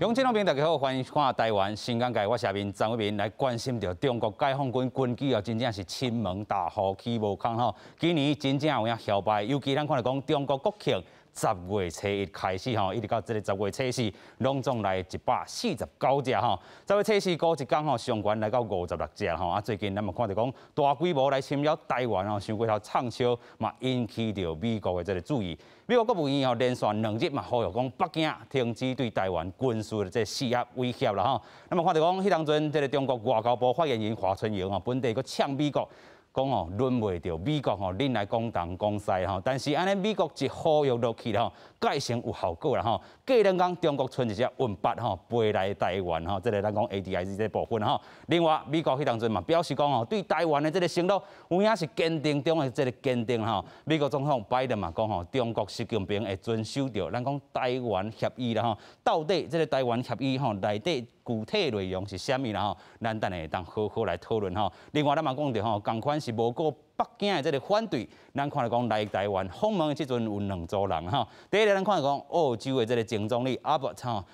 乡亲朋友大家好，欢迎看台湾新港界，我下面张伟民来关心到中国解放军军机真正是亲门大户起无空吼。今年真正有影摇摆，尤其咱看到讲中国国庆10月初1开始吼，一直到这个10月初4，拢总来149只吼。10月初4过一天吼，上悬来到56只吼。啊，最近咱嘛看到讲大规模来侵扰台湾吼，上过头畅销嘛引起到美国的这个注意。美国国务院连续2日嘛呼吁讲北京停止对台湾军事的这施压威胁啦吼。那么看到讲，迄当阵这个中国外交部发言人华春莹本地佫呛美国。讲轮袂到美国恁来讲东讲西但是安尼美国一呼吁落去改成有效果啦过2天中国剩一只运8飞来台湾这个咱讲 ADIZ 这部分另外美国迄当阵嘛表示讲对台湾的这个承诺有影是坚定中的这个坚定美国总统拜登嘛讲中国习近平会遵守着咱讲台湾协议啦到底这个台湾协议内底具体内容是啥物啦咱等下会当好好来讨论另外咱嘛讲到同款是无过北京的这个反对，咱看到讲来台湾访问的即阵有2组人第一个咱看到讲澳洲的这个前总理阿伯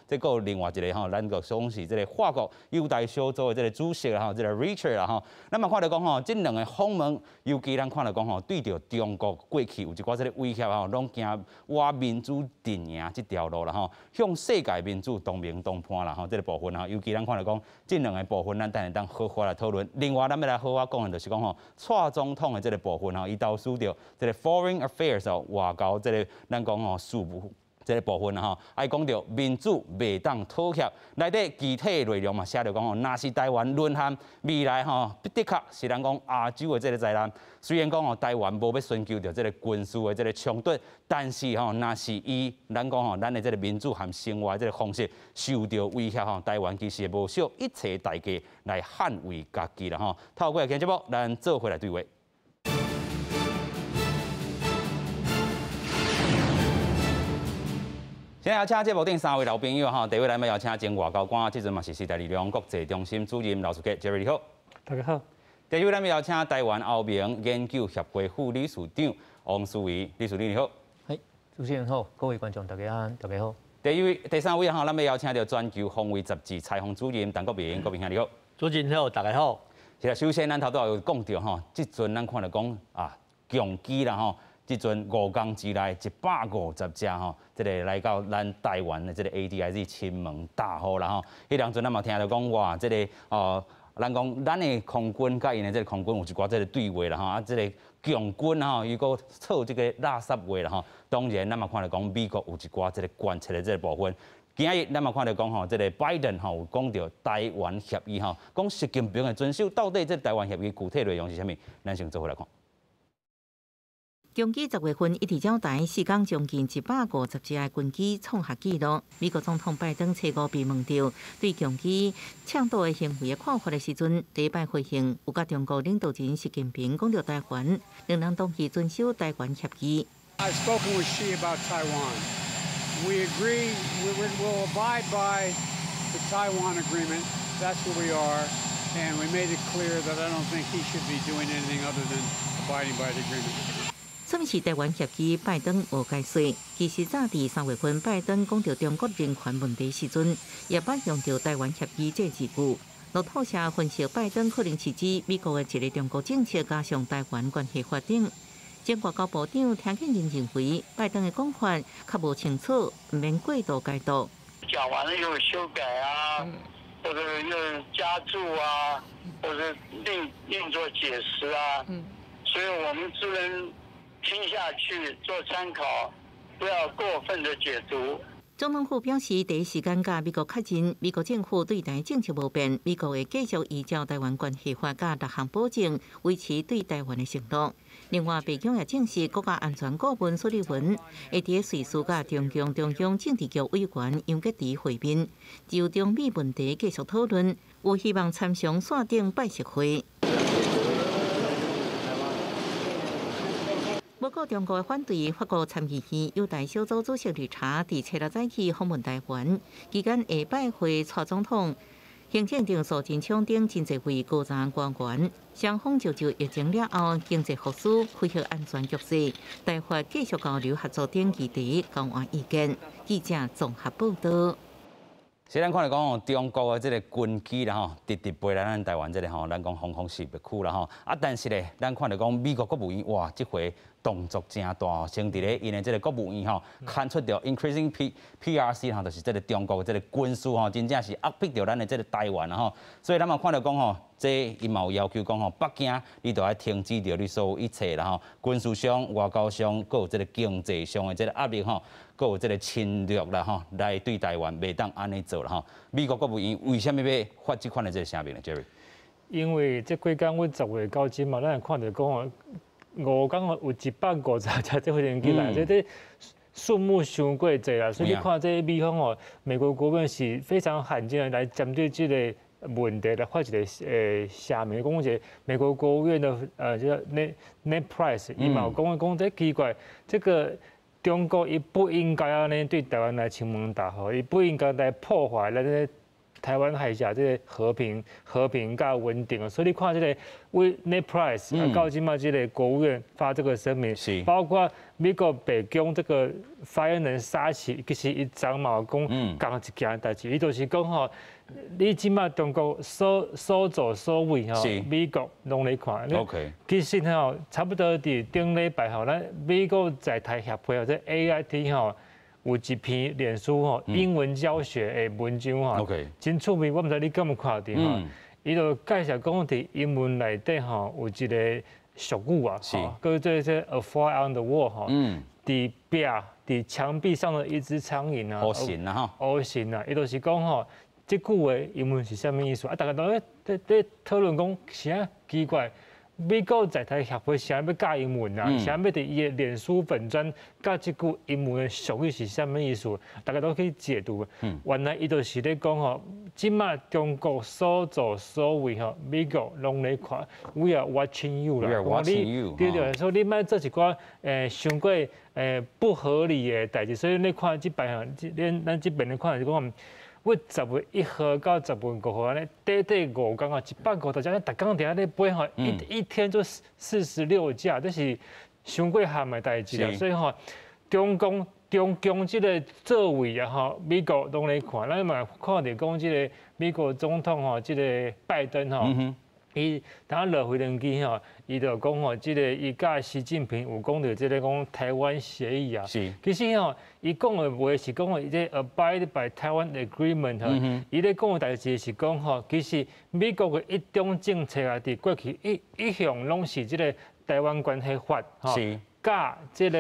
这个有另外一个咱个讲是这个法国犹太小组的这个主席这个 Richard 咱嘛看到讲这2个访问，尤其咱看到讲对着中国过去有一寡这个威胁拢行我民主阵营这条路啦向世界民主同盟同伴啦这个部分尤其咱看到讲这2个部分，咱等下当好好来讨论。另外，咱要来好好讲的就是讲蔡总统的这个部分伊导输着这个 Foreign Affairs 外交这个咱讲事务这个部分爱讲到民主袂当妥协，内底具体内容嘛写着讲若是台湾沦陷，未来的确是咱讲亚洲的这个灾难。虽然讲台湾无要寻求着这个军事的这个冲突，但是若是以咱讲咱的这个民主和生活的这个方式受到威胁台湾其实无惜一切代价来捍卫家己啦透过今日节目，咱做回来对话。现在邀请节目顶3位老朋友第一位咱要邀请前外交官，即阵嘛是时代力量国际中心主任刘书记 Jerry 你好。大家好。第二位咱要邀请台湾欧盟研究协会副理事长王思维理事长你好。主持人好，各位观众大家好。第三位咱要邀请到全球防卫杂志采访主任陈国明国明兄你好。主持人好，大家好。是啦，首先咱头拄有讲到即阵咱看到讲强机啦即阵5天之内150只这个来到咱台湾的这个 ADIZ 亲门大户啦迄当阵咱嘛听到讲哇，这个咱讲咱的空军甲因的这个空军有一寡这个对话啦这个强军如果操这个垃圾话啦当然咱嘛看到讲美国有一寡这个关切的这个部分。今日咱嘛看到讲这个拜登有讲到台湾协议讲习近平的遵守，到底这台湾协议具体内容是啥物？咱先做回来看。中基10月份一直交代4天将近150只的军机创下纪录。美国总统拜登初5被问到对强机倡导的行为的看法的时阵，第一摆回应有甲中国领导人习近平讲到台湾，两人当时遵守台湾协议。I've spoken with Xi about Taiwan. We agree we will abide by the Taiwan agreement. That's where we are, and we made it clear that I don't think he should be doing anything other than abiding by the agreement. 什么是台湾协议？拜登无解说。其实早伫3月份，拜登讲到中国人权问题时阵，也捌用到台湾协议这字句。路透社分析，拜登可能是指美国的一个中国政策加上台湾关系发展。前外交部长田庆仁认为，拜登的讲法较无清楚，唔免过度解读。讲完了又修改或者又加注或者另做解释所以我们只能听下去做参考，不要过分的解读。总统府表示，第一时间甲美国确认，美国政府对台政策无变，美国会继续依照台湾关系法甲6项保证，维持对台湾的承诺。另外，北京也证实，国家安全顾问苏利文会伫瑞士甲中共中央政治局委员杨洁篪会面，就中美问题继续讨论，有希望参详线顶拜习会。不过，中国反对法国参议院犹太小组主席绿茶伫初6早起访问台湾，期间下拜会蔡总统、行政长苏贞昌等真侪位高层官员，双方就疫情了后经济复苏、恢复安全局势、台法继续交流合作等议题交换意见。记者综合报道。虽然看来讲吼，中国的这个军机啦吼，直直飞来咱台湾这个吼，咱讲防空识别区啦吼，但是咧，咱看到讲美国国务院哇，这回动作真大哦，先伫咧因的这个国务院吼，看出着 increasing PRC 吼，就是这个中国的这个军事吼，真正是压迫着咱的这个台湾啦吼，所以咱嘛看到讲吼，这伊嘛有要求讲吼，北京你都要停止着你所有一切啦吼，军事上、外交上，佮有这个经济上的这个压力吼。佮有这个侵略啦吼，来对台湾袂当安尼做啦吼。美国国务院为什么要发这款的这个声明呢 ？Jerry？ 因为这几天阮10月到今嘛，咱看到讲哦，5天有150架这飞行机来，这数目伤过济啦，所以你看这美方哦，美国国务院是非常罕见的来针对这个问题来发一个声明，讲这美国国务院的叫 Ned Price， 伊嘛有讲这奇怪，这个。中国伊不应该安尼对台湾来亲门大户，伊不应该来破坏咱这台湾海峡这个和平甲稳定。所以你看这个Ned Price 到今嘛这个国务院发这个声明，包括美国白宫这个发言人沙奇，其实伊昨嘛讲讲一件代志，伊就是讲吼。你即马中国所作所为吼，美国拢来看。OK。其实吼，差不多伫顶礼拜吼，咱美国在台协会或者 AIT 吼，有一篇脸书吼英文教学的文章吼，OK。真趣味，我毋知你敢有看到吼。伊就介绍讲伫英文内底吼有一个俗语啊，吼，叫做这 "A fly on the wall" 吼，伫壁伫墙壁上的一只苍蝇啊，乌神啊吼，乌神啊，伊就是讲吼。这句话英文是啥物意思？大家都在讨论讲，啥奇怪？美国在台协会想要教英文啊，想要伫伊的脸书粉专教这句英文的俗语是啥物意思？大家都可以解读。原来伊就是咧讲吼，即马中国所作所为吼，美国拢咧看 ，We are watching you 啦。We are watching you。对对，所以你莫做一寡伤过不合理的代志。所以你看即摆吼，咱即边咧看是讲。我10月1号到10月5号安尼，短5天啊，150架，逐工伫咧飞吼，一天就46架，这是伤过喊的代志啦。所以吼，中共这个作为啊吼，美国拢咧看，咱嘛看到讲这个美国总统吼，这个拜登吼。伊当落飞行机吼，伊就讲吼，即个伊甲习近平有讲到即个讲台湾协议啊。是。其实吼，伊讲的话是讲吼，伊这 abide by Taiwan agreement 吼，伊咧讲的代志是讲吼，其实美国的一种政策啊，伫过去一向拢是即个台湾关系法吼，甲即个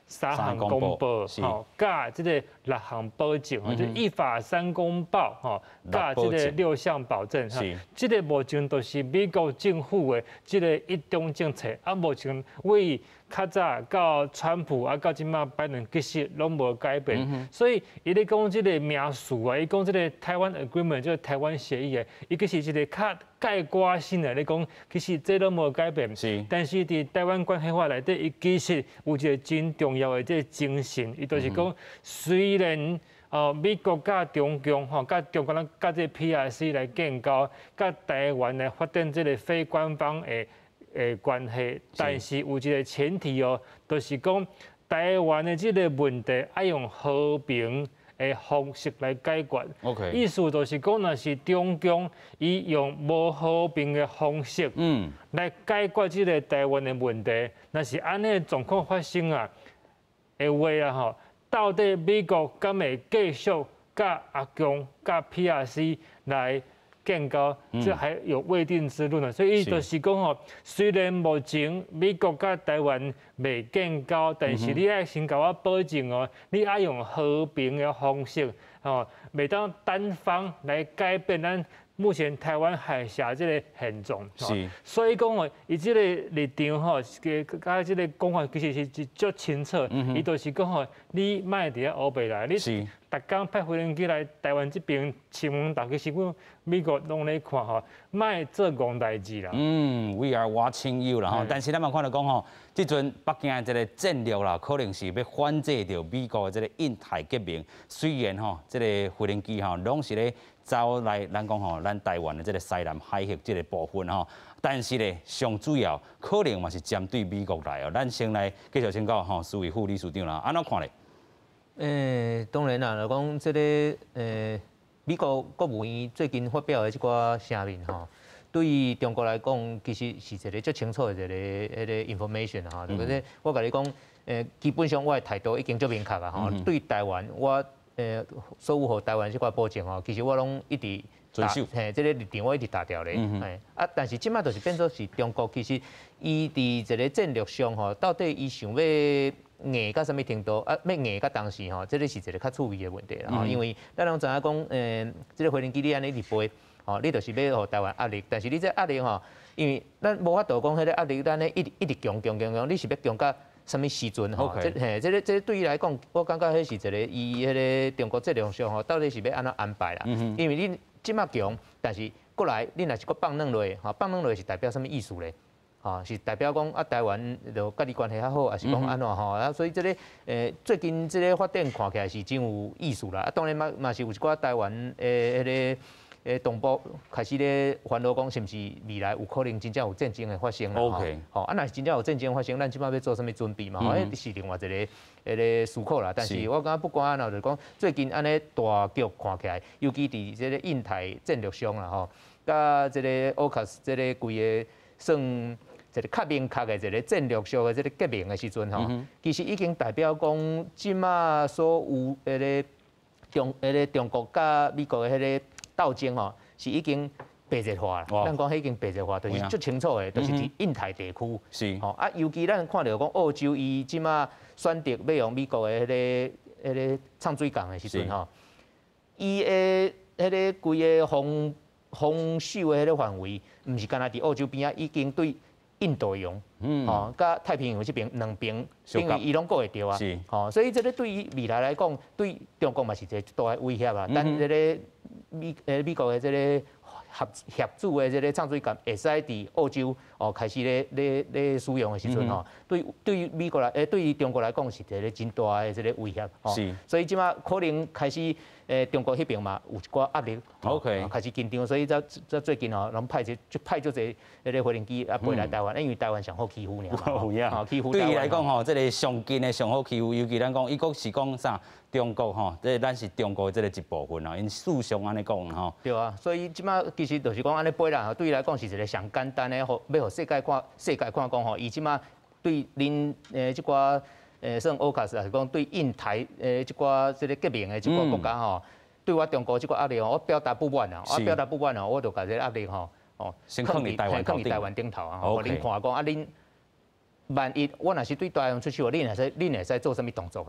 3项公报吼，甲即个6项保证吼，就依法3公报吼，甲即个6项保证哈，即个目前都是美国政府的即个一种政策，目前为较早到川普啊，到即马拜登其实拢无改变，所以伊咧讲即个名词啊，伊讲即个台湾 agreement 就是台湾协议的，伊其实一个较概括性的咧讲，其实这都无改变。但是伫台湾关系法内底，伊其实有一个真重要的这个精神，伊就是讲，虽然美国甲中共吼，甲中国甲这 PRC 来建交，甲台湾来发展这个非官方的关系，但是有一个前提哦，就是讲台湾的这个问题要用和平的方式来解决。OK， 意思就是讲，若是中共伊用无和平的方式，来解决这个台湾的问题，若是安尼状况发生啊的话啊吼，到底美国敢会继续甲阿共、甲 PRC 来？建交，这还有未定之论啊，所以伊就是讲吼，虽然目前美国甲台湾未建交，但是你爱先甲我保证哦，你爱用和平的方式哦，袂当单方来改变咱目前台湾海峡这个现状。是，所以讲哦，伊这个立场吼，甲这个讲法其实是足清楚，伊就是讲吼，你莫伫咧乌白来，你逐工派飞行机来台湾这边亲门打，其实阮美国拢咧看吼，莫做戆代志啦。We are watching you 啦吼，但是咱嘛看到讲吼，即阵北京的这个战略啦，可能是要反制掉美国的这个印太革命。虽然吼，这个飞行机吼，拢是咧走来咱讲吼，咱台湾的这个西南海峡这个部分吼，但是咧上主要可能嘛是针对美国来哦。咱先来继续请教吼，苏伟副理事长啦，安怎看咧？当然啦，就讲这个美国国务院最近发表的这个声明吼，对于中国来讲，其实是一个最清楚的一个 information 哈。就是我甲你讲，基本上我的态度已经足明确啊吼。对台湾，我所有互台湾这块保证吼，其实我拢一直遵守，这个立场我一直达掉咧。但是即摆就是变做是中国，其实伊伫一个战略上吼，到底伊想要硬到什么程度啊？要硬到当时吼，这个是一个较趣味的问题啦。因为咱拢知影讲，这个飞行机你安尼直飞，吼，你就是要互台湾压力，但是你这压力吼，因为咱无法度讲迄个压力，咱咧一直强，你是要强到什么时阵吼？这对伊来讲，我感觉迄是一个伊迄个中国战略上吼，到底是要安怎安排啦？因为你即马强，但是过来你若是搁放软落，吼，放软落是代表什么意思咧？吼，是代表讲台湾就甲你关系较好，还是讲安怎吼？啊，所以这个最近这个发展看起来是真有意思啦。当然嘛是有一寡台湾迄个同胞开始咧烦恼讲，是毋是未来有可能真正有战争的发生啦？ OK， 吼，啊，若是真正有战争发生，咱即摆要做什么准备嘛？迄是另外一个思考啦。但是我感觉不管安怎，就是讲最近安尼大局看起来，尤其伫这个印太战略上啦吼，甲这个AUKUS这个规个算一个较明确的一个战略上的这个革命的时阵吼，其实已经代表讲即马所有中国甲美国的迄个斗争吼，是已经白热化啦。咱讲已经白热化，就是足清楚的，就是伫印太地区。是。吼啊，尤其咱看到讲澳洲伊即马选择要用美国的迄个唱水港的时阵吼，伊的迄个规个防守的迄个范围，毋是干那伫澳洲边啊，已经对印度洋，吼，甲太平洋这边两边，因为伊拢顾会着啊，吼，所以这个对于未来来讲，对中国嘛是一个大的威胁啊。但这个美国的这个协助的这个唱水港，会使伫澳洲开始咧使用的时阵吼，对于美国来，对于中国来讲是一个真大的这个威胁，是，所以即马可能开始。中国迄边嘛有一寡压力 ，OK， 开始紧张，所以最近吼，拢派就做一迄个飞行机啊飞来台湾，因为台湾上好欺负尔，欺负对伊来讲吼，这个上近的上好欺负，尤其咱讲，伊国是讲啥？中国吼，这咱是中国这个一部分哦，因事上安尼讲吼。对啊，所以即马其实就是讲安尼飞啦，对伊来讲是一个上简单的，要互世界看讲吼，伊即马对恁即寡。算AUKUS还是讲对印太即寡即个革命的即寡国家吼，对我中国即个压力吼，我表达不满啊，我就把这压力吼，先放伫台湾顶头啊，互恁看讲啊恁。万一我若是对台湾出手，恁会使做什么动作？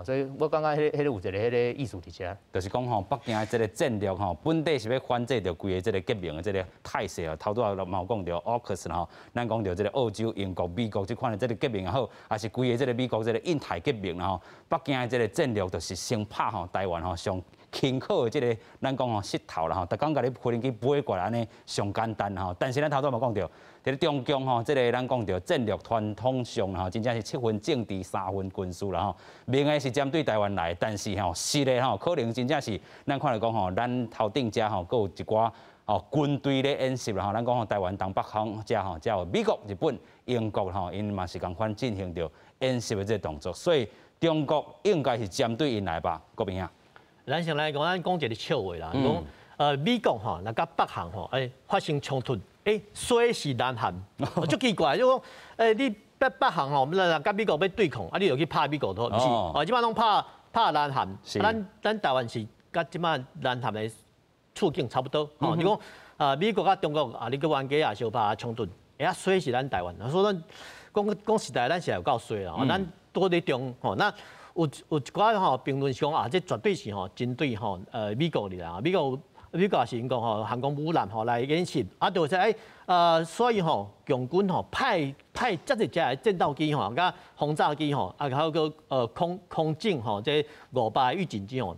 所以我感觉迄个有一个迄个意思伫遮。就是讲吼，北京的这个战略吼，本地是要反制着规个这个革命的这个态势啊。头拄也嘛有讲着 AUKUS 吼，咱讲着这个澳洲、英国、美国这款的这个革命也好，也是规个这个美国这个印太革命啦吼。北京的这个战略就是先拍吼台湾吼上轻巧的这个咱讲吼石头啦吼，逐工甲你飞行机飞过来安尼上简单吼。但是咱头拄嘛讲着。伫咧中共吼，即个咱讲着战略传统上吼，真正是7分政治3分军事啦吼。明个是针对台湾来，但是吼实个吼可能真正是咱看来讲吼，咱头顶遮吼，佫有一寡哦军队咧演习啦吼。咱讲吼台湾东北方遮吼，才有美国、日本、英国吼，因嘛是共款进行着演习的这个动作，所以中国应该是针对因来吧，郭平啊。咱先来讲，咱讲一个笑话啦，讲美国吼，那甲北韩吼，发生冲突。水是南韩，足奇怪，就讲你北韩吼，甲美国要对抗，啊，你就去拍美国都毋是，即摆拢拍南韩，咱台湾是甲即摆南韩的处境差不多，你讲美国甲中国啊，你去冤家也相拍冲突，水是咱台湾，所以咱讲实在，咱是有够水啦，咱多咧中吼，那有一寡吼评论讲啊，这绝对是吼针对吼美国的啦，美国是因讲吼航空母舰吼来演习，啊，就是所以吼共军吼派遮侪只战斗机吼，甲轰炸机吼，啊，还有个空警吼，这500预警机吼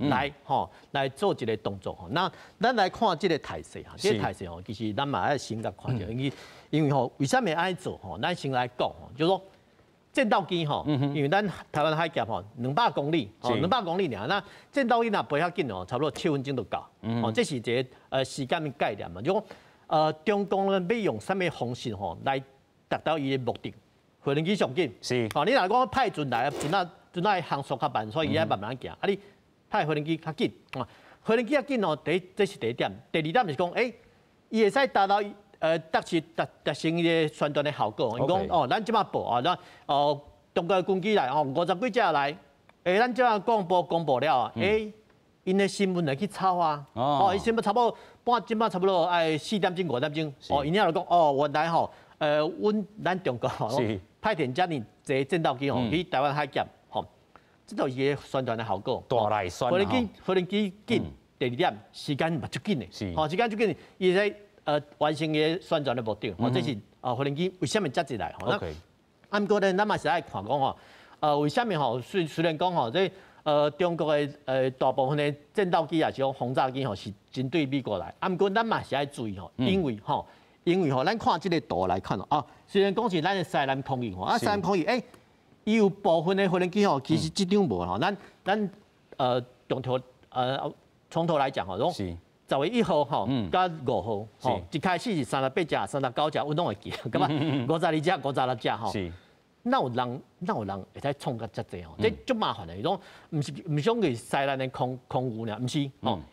来做一个动作吼。那咱来看这个态势哈，这个态势吼，其实咱嘛要先甲看者，因为吼为什么爱做吼？咱先来讲吼，就说。战斗机吼，因为咱台湾海峡吼200公里，200公里尔，那战斗机若飞较紧哦，差不多7分钟就到。这是一个时间的概念嘛。就讲中共呢要用什么方式吼来达到伊的目的？飞行机上紧，是。你若讲派船来，船航速较慢，所以伊爱慢慢行。啊，你派飞行机较紧，无人机较紧哦，这是第一点。第二点就是讲，伊会使达到达成伊个宣传的效果。伊讲哦，咱即马报啊，中国军机来50几只来，咱即马广播公布了啊，因的新闻来去抄啊，伊新闻差不多即马差不多4点钟5点钟，因遐就讲原来咱中国派遣遮尔侪战斗机去台湾海峡，这都是伊个宣传的效果。大来宣无人机紧，第二点时间嘛足紧的，时间足紧，伊在完成伊个宣传的目的，这是无人机为什么接进来？毋过呢，咱嘛是爱看讲为什么虽然讲这中国的大部分的战斗机也是讲轰炸机是针对美国来，毋过咱嘛是爱注意因为咱看这个图来看虽然讲是咱的西南空域西南空域伊有部分的无人机其实这张无咱从头来讲10月1号到5号一开始是38只、39只，我拢会记，咁啊52只、56只哪有人会使创甲遮济这足麻烦的。伊讲唔想去西南的空域呢，唔是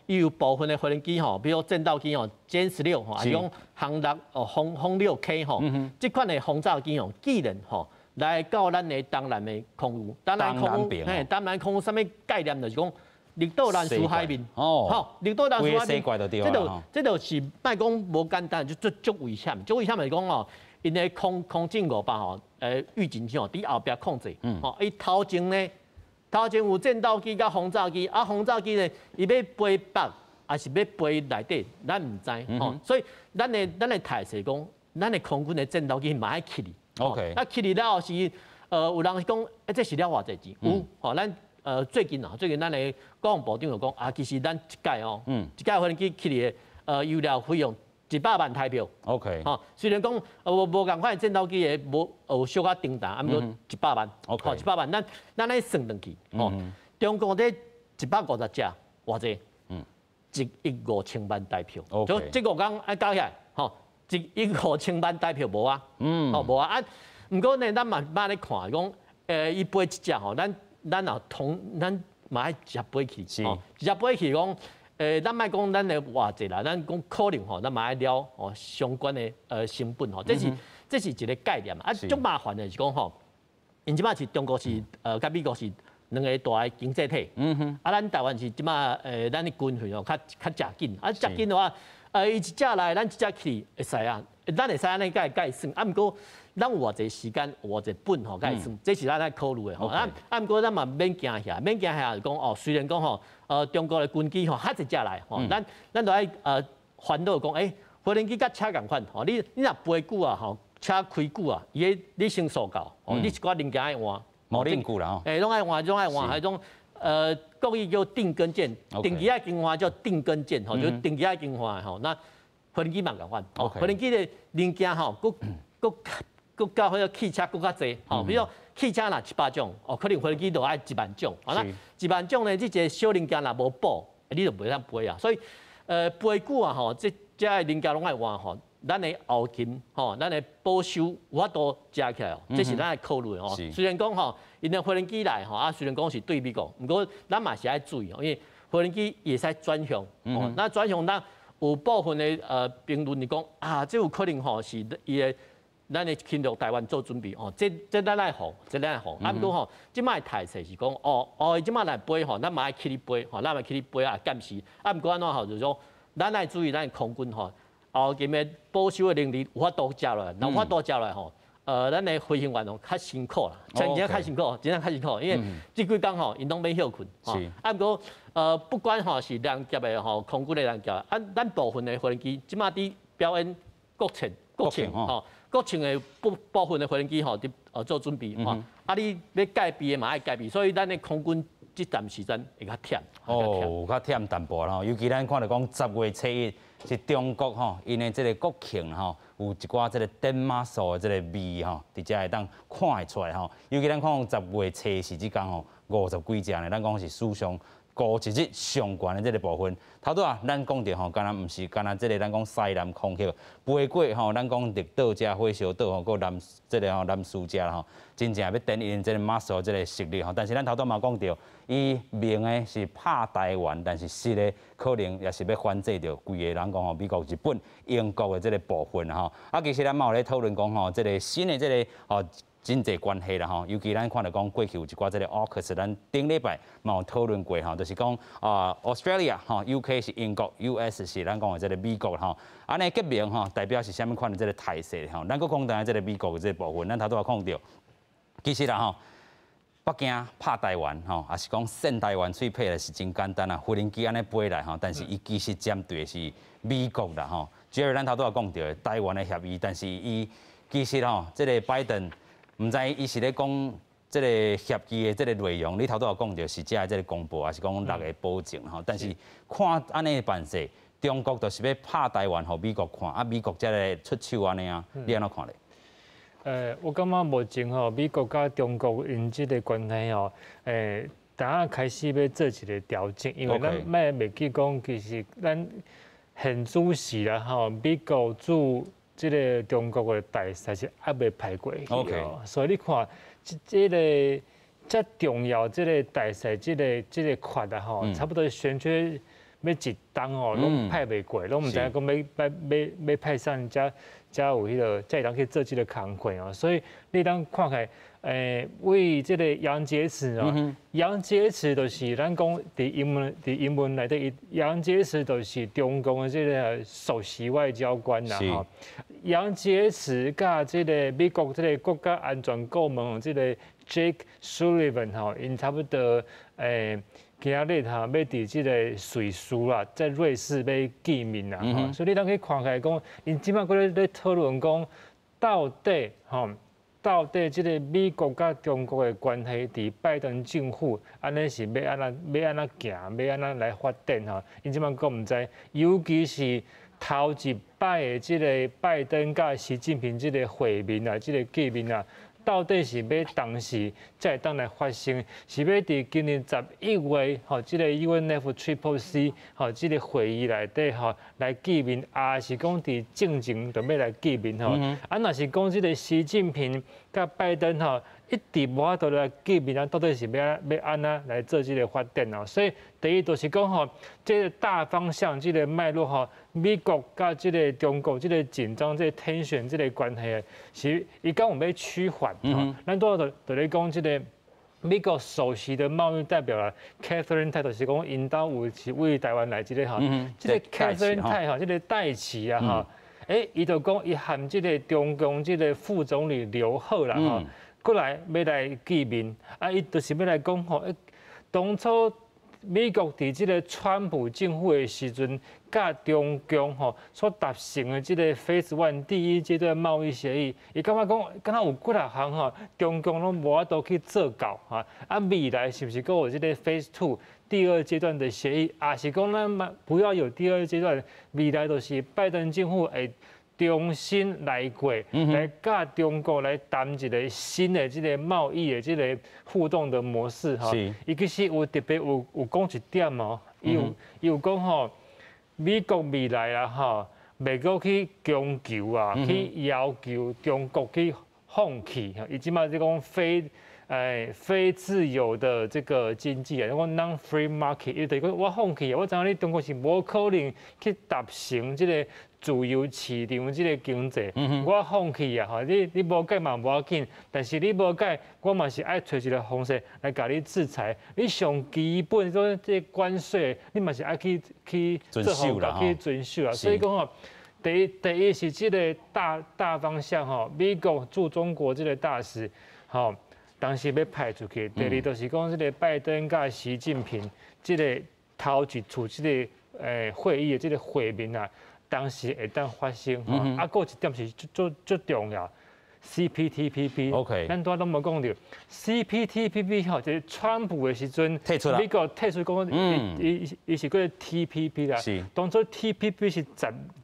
伊有部分的无人机比如战斗机歼16还是讲轰6 K 这款的轰炸机既然来到咱的东南的空域，东南空域什么概念？就是讲绿岛南苏海面，绿岛南苏海面，这就是卖讲无简单，就足危险。足危险就是讲因的空警500预警器伫后壁控制，伊头前有战斗机甲轰炸机，轰炸机呢，伊要飞北还是要飞内底，咱唔知，所以咱的态势讲，咱的空军的战斗机嘛爱起哩。OK， 起哩了后是有人讲，这是了偌济钱？有，咱最近咱的国防部长就讲其实咱一届无人机起哩的油料费用100万台票。OK， 虽然讲无共款的战斗机的有小可叮当，毋过100万，100万，咱来算落去，中国这150只偌济？1亿5千万台票，就这个讲爱搞起来，1亿5千万台票无啊，无啊，毋过呢，咱嘛咧看讲，伊飞一只咱嘛爱直飞去，直飞去讲，咱莫讲咱的偌济啦，咱讲可能咱嘛爱了相关的成本这是一个概念啊，足麻烦的是讲因即摆是中国是甲美国是两个大的经济体，咱台湾是即摆咱的军费较食紧，食紧的话，伊一只来，咱一只去会使啊，咱会使安尼甲算，毋过咱有偌济时间，有偌济本甲伊算，这是咱爱考虑的毋过咱嘛免惊遐，就讲虽然讲中国的军机较一只来，咱都爱烦恼讲，无人机甲车共款，你若飞久啊，车开久啊，你先塑胶，你一寡零件爱换。冇定久啦拢爱换，迄种国语叫定根件，定期爱更换叫定根件，就定期爱更换那无人机嘛共款，无人机的零件佫较迄个汽车佫较济，比如汽车若700种，可能无人机就爱1万种，那1万种呢，这个小零件若无补，你就袂当飞啊。所以飞久啊这零件拢爱换咱的后勤咱的保修有法度加起来这是咱爱考虑的虽然讲因的无人机来虽然讲是对美国，不过咱嘛是爱注意因为无人机也使转向那转向咱有部分的评论是讲这有可能是伊的咱的侵略台湾做准备这咱爱防，不过即摆态势是讲即摆来飞咱嘛爱去你飞咱嘛去你飞监视不过安怎就是说咱爱注意咱的空军后勤的保修的能力有法度加落来，有法度加落来咱的飞行员较辛苦啦，真正较辛苦，因为这几工因拢免休困。不过不管是两架的空军的两架，咱部分的无人机即马伫表演国情的部分的无人机伫做准备你要改变的嘛爱改变，所以咱的空军这段时间会较忝。较忝淡薄啦，尤其咱看到讲10月7日。是中国因的这个国庆有一寡这个点马数的这个味伫遮会当看会出来尤其咱看10月7是即天50几只呢，咱讲是史上高一日上悬的这个部分。头拄啊，咱讲着吼，敢若毋是敢若这个咱讲西南空气飞过吼，咱讲绿岛遮火烧岛吼，个南这个吼南苏遮啦吼，真正要展现这个 muscle 这个实力吼。但是咱头拄嘛讲着，伊明的是拍台湾，但是实的可能也是要反制着规个咱讲吼美国、日本、英国的这个部分吼。啊，其实咱嘛有咧讨论讲吼，这个新的这个吼。真侪关系啦吼，尤其咱看到讲过去有一寡这个 AUKUS， 咱顶礼拜嘛有讨论过吼，就是讲Australia 吼 ，UK 是英国 ，US 是咱讲的这个美国吼，安尼结名吼，代表是啥物款的这个态势吼。咱佫讲当然这个美国的这个部分，咱头拄也讲到，其实啦吼，北京拍台湾吼，也是讲扇台湾嘴皮是真简单啊，无人机安尼飞来吼，但是伊其实针对的是美国啦吼。只要咱头拄也讲到台湾的协议，但是伊其实吼，这个拜登。唔知伊是咧讲这个协议的这个内容，你头拄有讲到是遮这个公布，还是讲6个保证吼？但是看安尼办势，中国就是要拍台湾，互美国看，啊美国才来出手安尼啊，你安怎看咧？我感觉目前吼，美国甲中国因即个关系吼，大家开始要做一个调整，因为咱卖袂记讲，其实咱现主时啦吼，美国驻这个中国的大使是还未派过去哦，所以你看，这个遮重要这个大使，这个款啊吼，差不多选缺要一档哦，拢派袂过，拢唔知讲要派上遮有迄个，才会当去做这个工课哦，所以你当看起来。为这个杨洁篪哦，杨洁篪就是咱讲伫英文内底，杨洁篪就是中共的这个首席外交官啦吼。杨洁篪甲这个美国这个国家安全顾问这个 Jake Sullivan 吼，因差不多今日哈要伫这个瑞士啦，在瑞士要见面啦吼，所以你当去看起来讲，因即摆佫咧讨论讲到底吼。到底这个美国甲中国的关系，伫拜登政府安尼是要安怎行，要安怎来发展吼？因即摆佫唔知，尤其是头一摆的这个拜登甲习近平这个会面啊，这个见面啊，到底是要当时才会当来发生，是要伫今年11月吼，这个 UNFCCC 吼，这个会议内底吼来见面，也是讲伫正前就要来见面吼。啊，若是讲这个习近平甲拜登吼，一直无法度来见面啊，到底是要安怎来做这个发展哦？所以第一就是讲吼，这个大方向这个脉络吼，美国甲这个中国这个紧张这个tension这个关系，是伊讲有要趋缓。咱多就咧讲这个美国首席的贸易代表啦 ，Catherine Tai 就是讲引导有是为台湾来这个哈，这个 Catherine Tai 哈，这个戴奇啊哈，伊就讲伊含这个中共这个副总理刘鹤啦哈，过来要来见面，啊，伊就是要来讲吼，当初美国伫这个川普政府的时阵，甲中共吼所达成的这个 Phase 1第一阶段贸易协议，伊感觉讲，敢若有几啊项吼，中共拢无法度去做到哈。啊，未来是不是阁有这个 Phase 2第二阶段的协议？啊，是讲咱不要有第二阶段，未来就是拜登政府会重新来过，来甲中国来谈一个新的这个贸易的这个互动的模式哈。伊其实有特别有讲一点哦，伊有讲吼，美国未来啊吼，袂阁去强求啊，去要求中国去放弃，伊即马是讲非自由的这个经济啊，我 non-free market， 伊就讲我放弃，我知影你中国是无可能去达成这个自由市场这个经济，我放弃啊！吼，你无改嘛无要紧，但是你无改，我嘛是爱找一个方式来甲你制裁。你上基本说这关税，你嘛是爱去遵守啦，去遵守啦。所以讲吼，第一是这个大方向吼，美国驻中国这个大使吼。当时要派出去，第二就是讲，这个拜登甲习近平这个头一次这个会议的这个会面啊，当时会当发生吼。啊，还有一点是最重要 ，CPTPP。咱都拢无讲到 CPTPP 吼，就是川普的时阵，美国退出讲，伊是个 TPP 啦。当初 TPP 是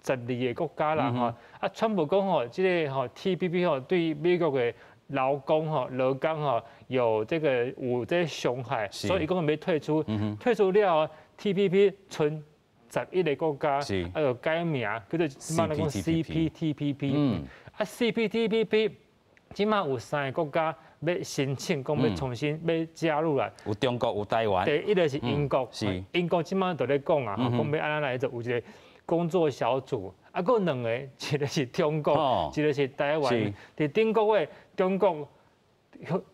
12个国家啦吼。啊，川普讲吼，这个吼 TPP 吼对美国的劳工有这些伤害，所以一共要退出，退出了 TPP 存11个国家，还有改名叫做即马来讲 CPTPP，啊 CPTPP 即马有3个国家要申请，讲要重新要加入啦。有中国，有台湾。第一个是英国，英国即马都在讲啊，讲要安怎来做，有一个工作小组，啊，佫2个，一个是中国，一个是台湾。伫顶个月，中国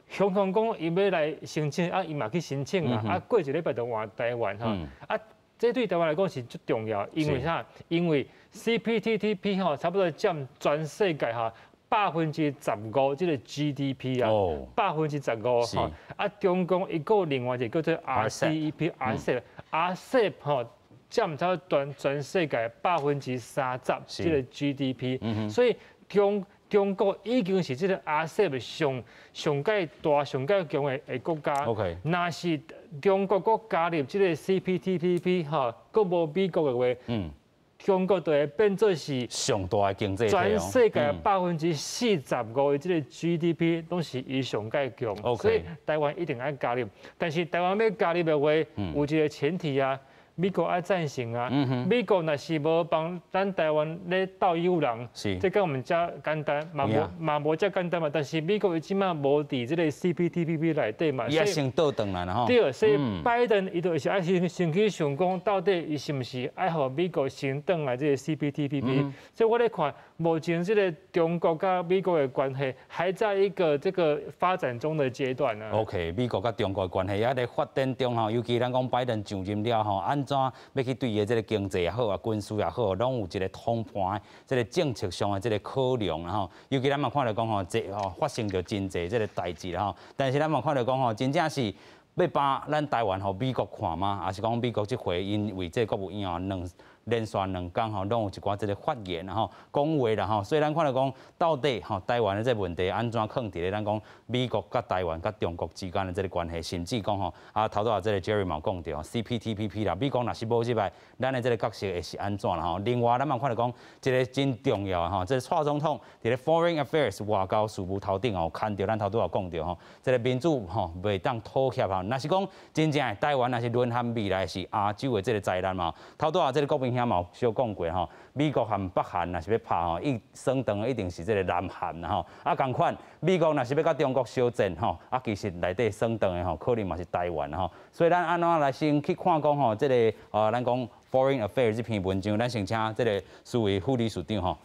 香港讲伊要来申请，啊，伊嘛去申请啦，啊，过一礼拜就换台湾哈，啊，这对台湾来讲是最重要，因为啥？因为 CPTPP 差不多占全世界15%这个 GDP 啊，15%啊，中国一个另外一个叫做 RCEP 占差不多全世界30%这个 GDP，所以中国已经是这个 RCEP 上界大、上界强的国家。那是中国国加入这个 CPTPP 佫无美国的话，中国就会变做是上大的经济体，全世界45%的这个 GDP 都是以上界强，所以台湾一定要加入。但是台湾要加入的话，有一个前提啊。美国爱赞成啊，美国若是无帮咱台湾咧斗友人，这跟我们遮简单，嘛无遮简单嘛。但是美国伊即马无伫这个 CPTPP 内底嘛，伊也先倒转来啦吼。对，所以拜登伊就是爱先去想讲，到底伊是毋是爱互美国先转来这个 CPTPP？所以我咧看，目前这个中国甲美国的关系还在一个这个发展中的阶段呢。OK， 美国甲中国的关系也在发展中吼，尤其咱讲拜登上任了吼，安怎要去对伊这个经济也好啊，军事也好，拢有一个通盘的这个政策上的这个考量啦吼。尤其咱嘛看到讲吼，这发生着真济这个代志啦吼。但是咱嘛看到讲吼，真正是要把咱台湾互美国看吗？还是讲美国这回因为这国务院连续2天吼，拢有一寡这个发言啦吼，讲话啦吼，所以咱看到讲到底吼，台湾的这问题安怎放伫咧咱讲美国甲台湾甲中国之间的这个关系，甚至讲吼头拄啊这个 Jerry 嘛讲到 CPTPP 啦，美国若是无入来，咱的这个角色会是安怎啦吼？另外咱嘛看到讲一个真重要吼，这个蔡总统伫咧 Foreign Affairs 外交事务头顶吼，看到咱头拄啊讲到吼，这个民主吼袂当妥协吼，若是讲真正台湾若是沦陷未来是亚洲的这个灾难嘛，头拄啊这个国民兄嘛小讲过吼，美国和北韩若是要拍吼，算长的一定是这个南韩啦吼。啊，同款，美国若是要甲中国相战吼，啊，其实内底算长的吼，可能嘛是台湾吼。所以咱安怎来先去看讲吼，这个咱讲 Foreign Affairs 这篇文章，咱先请这个苏维副理事长吼。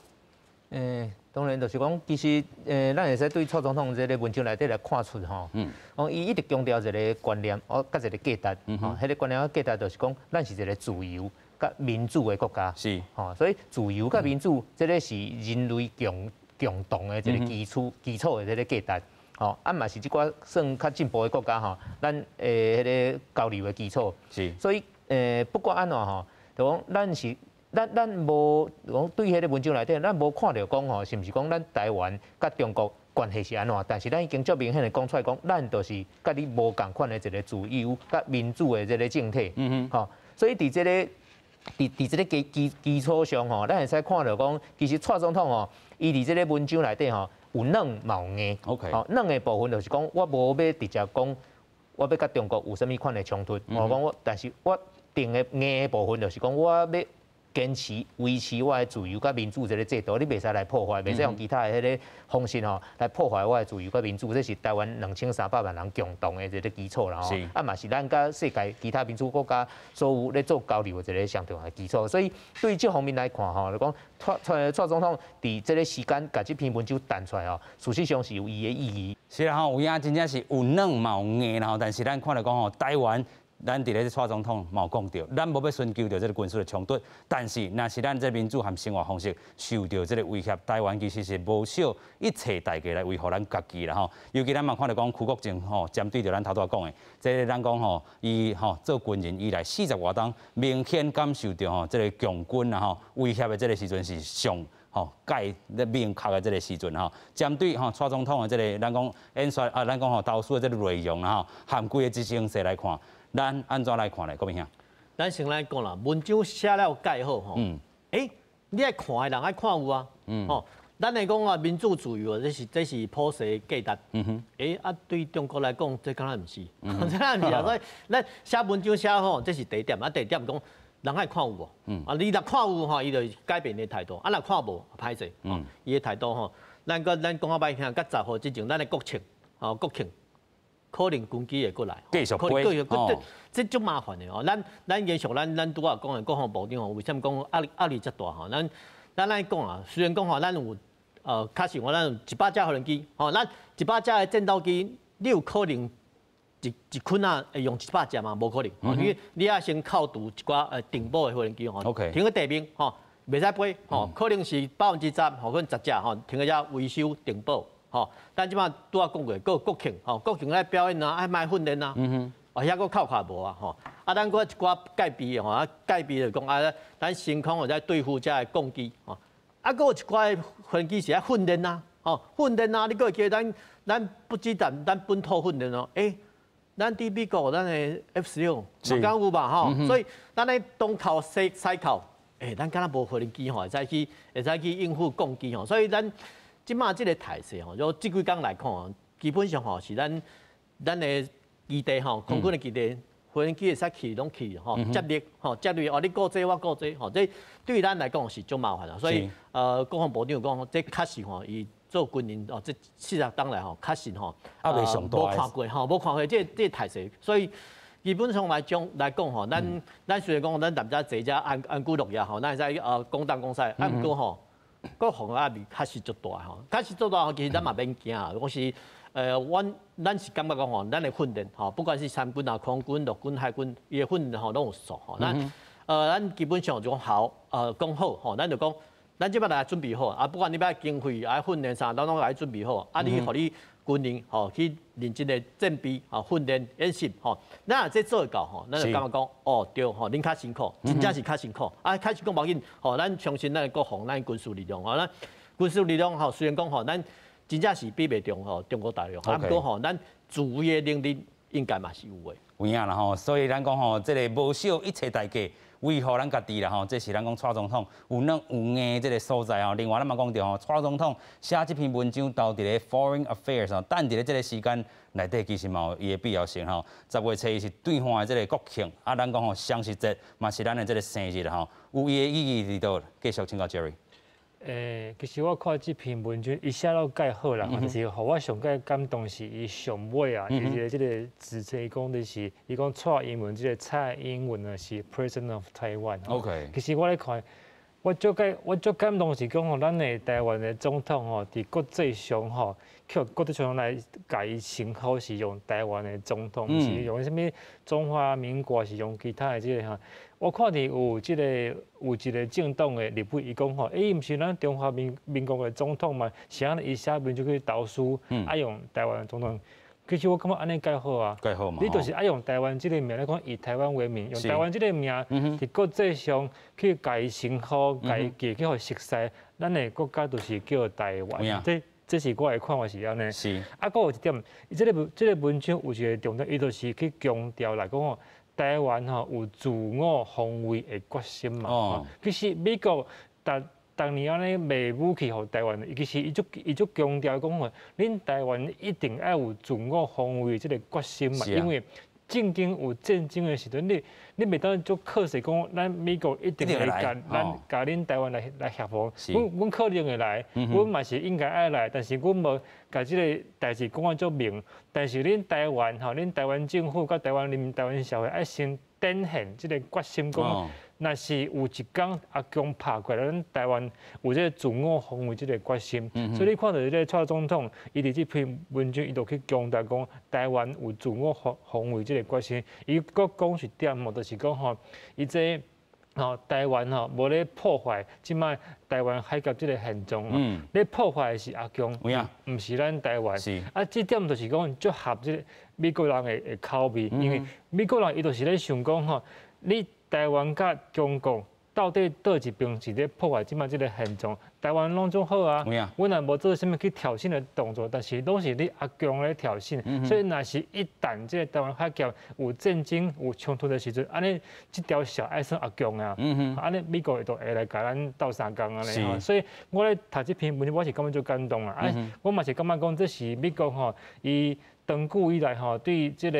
当然就是讲，其实咱会使对蔡总统这个文章内底来看出吼，伊一直强调一个观念，甲一个价值，迄个观念价值就是讲，咱是一个自由甲民主的国家，是，所以自由甲民主，这个是人类共同的一个基础的这个价值，嘛是即寡算较进步的国家吼，咱迄个交流的基础，是，所以不管安怎吼，就讲咱无讲对迄个文章内底，咱无看到讲吼，是毋是讲咱台湾甲中国关系是安怎？但是咱已经足明显的讲出来，讲咱就是甲你无共款的一个自由甲民主的这个政体，所以伫这个基础上吼，咱会使看到讲，其实蔡总统吼，伊伫这个文章内底吼，有软嘛有硬。OK， 软的部分就是讲，我无要直接讲，我要甲中国有啥物款的冲突。我讲但是我定的硬的部分就是讲，我要坚持维持我的自由甲民主这个制度，你袂使来破坏，袂使用其他的迄个方式吼来破坏我的自由甲民主，这是台湾2300万人共同的一个基础啦吼。嘛是咱甲世界其他民主国家所有咧做交流的一个上重要的基础。所以对于这方面来看吼，就讲蔡总统伫这个时间甲这篇文章弹出来吼，事实上是有伊的意义。是啦吼，有影真正是有软嘛有硬啦吼，但是咱看到讲吼，台湾。咱伫咧蔡总统嘛有讲到，咱无要寻求到这个军事的冲突，但是若是咱这民主和生活方式受到这个威胁，台湾其实是无少一切代价来维护咱家己啦吼。尤其咱嘛看到讲，邱国正吼针对着咱头拄讲的，这咱讲吼，伊吼做军人以来40外冬，明显感受到吼这个强军啦吼威胁的这个时阵是上。介咧明确的这个时阵吼，针对蔡总统的这个咱讲演说咱讲投诉的这个内容啦吼，含规的执行形式来看，咱安怎来看咧？郭明兄，咱先来讲啦，文章写了介好吼，你爱看的人爱看有啊，咱来讲啊，民主自由，这是普世价值。对中国来讲，这敢若唔是，这敢若唔是啊。所以咱写文章写吼，这是第一点啊。第二点讲，人爱看有无？你若看有吼，伊就改变伊态度；若看无，歹势。伊的态度吼，咱讲啊歹听，甲10号之前，咱的国庆，国庆可能军机会过来，继续飞。这足麻烦的哦。咱延续咱拄仔讲的国防部长吼，为什么讲压力遮大吼？咱来讲啊，虽然讲吼，咱有确实咱有100架无人机，咱100架的战斗机，你有可能一捆啊会用100架嘛？无可能。你要先扣除一寡定保的无人机吼，停喺地面吼，袂使飞吼，可能是10%，可能10架吼，停喺遮维修定保吼。咱即摆拄仔讲过，个国庆国庆来表演啊，爱卖训练啊。遐个扣卡无啊吼，咱搁一寡戒备吼，戒备就讲咱升空或者对付遮个攻击吼，搁有一寡飞机是爱训练啊，训练啊，你搁会记咱不止咱本土训练哦，咱伫美国咱的 F16 嘛敢有吧吼，所以咱咧东靠西靠，咱敢若无飞机吼，会使去应付攻击吼，所以咱即马即个态势吼，就即几工来看哦，基本上吼是咱的基地吼，空军的基地，无人机会使去拢去吼，接力你过这我过这吼，这对咱来讲是足麻烦啦。所以国防部长讲，这确实吼，伊做军人这40当来吼，确实吼，无看过这态势，所以基本上来讲吼，咱虽然讲咱大家坐遮安居乐业吼，咱会使讲东讲西，毋过吼，国防压力确实足大吼，确实足大吼，其实咱嘛免惊啊，我是。咱是感觉讲吼，咱的训练吼，不管是三军啊、空军、陆军、海军，伊的训练吼拢有数吼。咱基本上就讲好，讲好吼，咱就讲，咱即摆来准备好啊。不管你要经费啊、训练啥，咱拢来准备好。你互你军人吼去认真的战备训练演习吼。咱若这做会到吼，咱就感觉讲对吼，恁较辛苦，真正是较辛苦。较辛苦无要紧吼，咱相信咱的国防、咱军事力量吼，咱军事力量吼，虽然讲吼咱。真正是比袂中吼中国大陆，不过吼，咱自卫的能力应该嘛是有的。有影啦吼，所以咱讲吼，这个无少一切代价，维护咱家己啦吼，这是咱讲蔡总统有硬这个所在吼。另外咱嘛讲到吼，蔡总统写这篇文章到伫咧 Foreign Affairs 吼，等伫咧这个时间内底其实嘛有伊的必要性吼。10月初是对方的这个国庆，咱讲吼双十节嘛是咱的这个生日吼，有伊的意义伫倒。继续请教 Jerry。其实我看这篇文章，伊写到介好啦，就是互我上介感动是伊上尾啊，伊个即个字册讲的是，伊讲蔡英文即个蔡英文呢是 President of Taiwan。OK。其实我咧看，我足感动是讲吼，咱的台湾的总统吼，伫国际上吼，去国际上来甲伊称号是用台湾的总统，毋是用啥物中华民国，是用其他的即个吼。我看到有一个政党的立委，伊讲吼，毋是咱中华民国的总统嘛，是安尼伊写文就去投诉，爱用台湾的总统。其实我感觉安尼介好啊，介好嘛。你就是爱用台湾这个名，来讲以台湾为名，用台湾这个名伫国际上去甲伊称号，甲伊记去互熟悉，咱的国家就是叫台湾。这是我的看法是安尼。是。佫有一点，伊这个文章有一个重点，伊就是去强调来讲吼。台湾吼有自我防卫的决心嘛？其实美国逐年安尼卖武器互台湾，其实伊足强调讲吼，恁台湾一定要有自我防卫这个决心嘛，因为正经有战争的时阵，你袂当足靠势讲，咱美国一定会甲恁台湾来协防。阮可能会来，阮嘛是应该爱来，但是阮无甲即个代志讲啊足明。但是恁台湾吼，恁台湾政府甲台湾人民、台湾社会爱先展现即个决心，讲若是有一天阿强拍过来，咱台湾有即个自我防卫即个决心。所以你看到即个蔡总统，伊伫即篇文章，伊就去强调讲，台湾有自我防卫即个决心。伊佫讲一点吼，就是讲吼，伊这台湾吼无咧破坏，即摆台湾海峡即个现状吼，咧破坏的是阿强，毋是咱台湾。即点就是讲足合即个美国人的口味，因为美国人伊就是咧想讲吼，你台湾甲中国到底倒一边是咧破坏即摆即个现状？台湾拢总好啊，阮也无做什么去挑衅的动作，但是拢是你阿强咧挑衅，所以若是一旦即个台湾海峡有战争、有冲突的时阵，安尼即条线爱算阿强啊，安尼美国会来甲咱斗相共安尼吼，所以我咧读这篇文章，我是感觉足感动啊，我嘛是感觉讲这是美国吼，伊长久以来吼对即个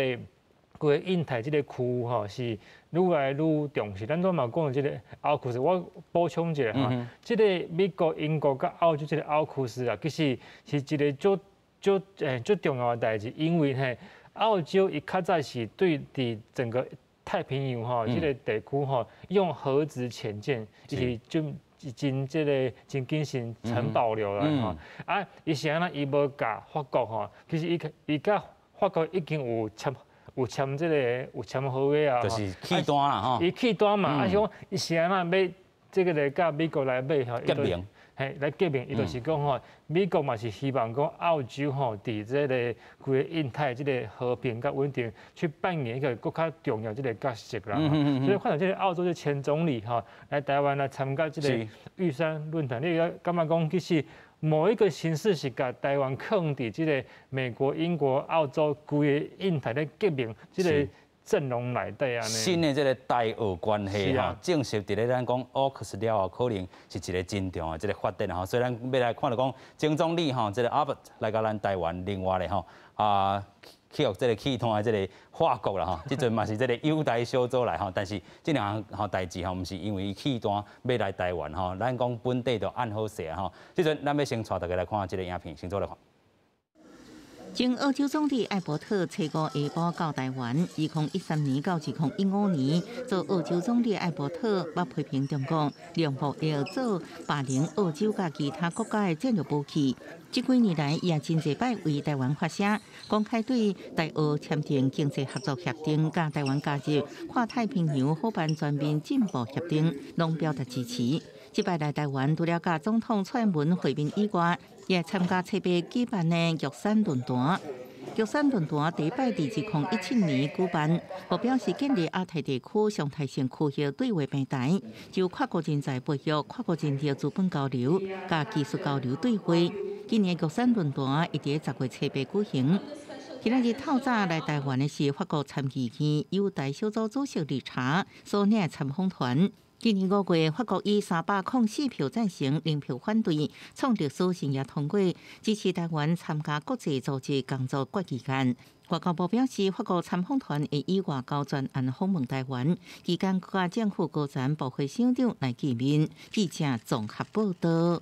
规个印太即个区域吼是愈来愈重视。咱都嘛讲即个奥库斯，我补充一下吼，即个美国、英国甲澳洲即个奥库斯啊，其实是一个足重要的代志，因为嘿澳洲伊较早是对伫整个太平洋吼即个地区吼用核子潜舰，是真谨慎城保留了吼。啊，伊是安那伊无甲法国吼，其实伊甲法国已经有签合约啊，就是契单啦吼。伊契单嘛，啊是讲伊是安那要这个来甲美国来买吼，结盟。嘿，来革命，伊就是讲吼，美国嘛是希望讲澳洲吼，伫这个规个印太这个和平甲稳定，去扮演一个更较重要这个角色啦。所以看到这个澳洲的前总理吼来台湾来参加这个玉山论坛，你要感觉讲其实某一个形式是甲台湾放伫这个美国、英国、澳洲规个印太的革命这个阵容内底啊，新的这个台澳关系哈，正式伫咧咱讲AUKUS了后，可能是一个真重的这个发展哈。所以咱要来看到讲，前总理哈，这个阿伯来到咱台湾，另外咧吼去这个契通的这个法国啦哈，即阵嘛是这个友台小组来哈，但是这两项代志哈，毋是因为伊契单要来台湾哈，咱讲本地就按好势哈。即阵咱要先带大家来看这个影片，先做来看。前澳洲总理艾伯特初五下晡到台湾，2013年到2015年做澳洲总理艾伯特，捌批评中国两部要做霸凌澳洲甲其他国家的战略武器。这几年来，伊也真侪摆为台湾发声，公开对台澳签订经济合作协定，甲台湾加入跨太平洋伙伴全面进步协定，拢表达支持。这摆来台湾，除了甲总统蔡英文会面以外，也参加七八举办的玉山论坛。玉山论坛第一摆伫2017年举办，目标是建立亚太地区上台性区域对话平台，就跨国人才培育、跨国人力资本交流、甲技术交流对话。今年玉山论坛会伫10月7日举行。今日透早来台湾的是法国参议院友台小组主席理查所领的参访团。今年5月，法国以304票赞成、0票反对，创历史性也通过支持台湾参加国际组织工作国期间。外交部表示，法国参访团会以外交专案访问台湾，期间甲政府高层部会省长来见面。记者综合报道。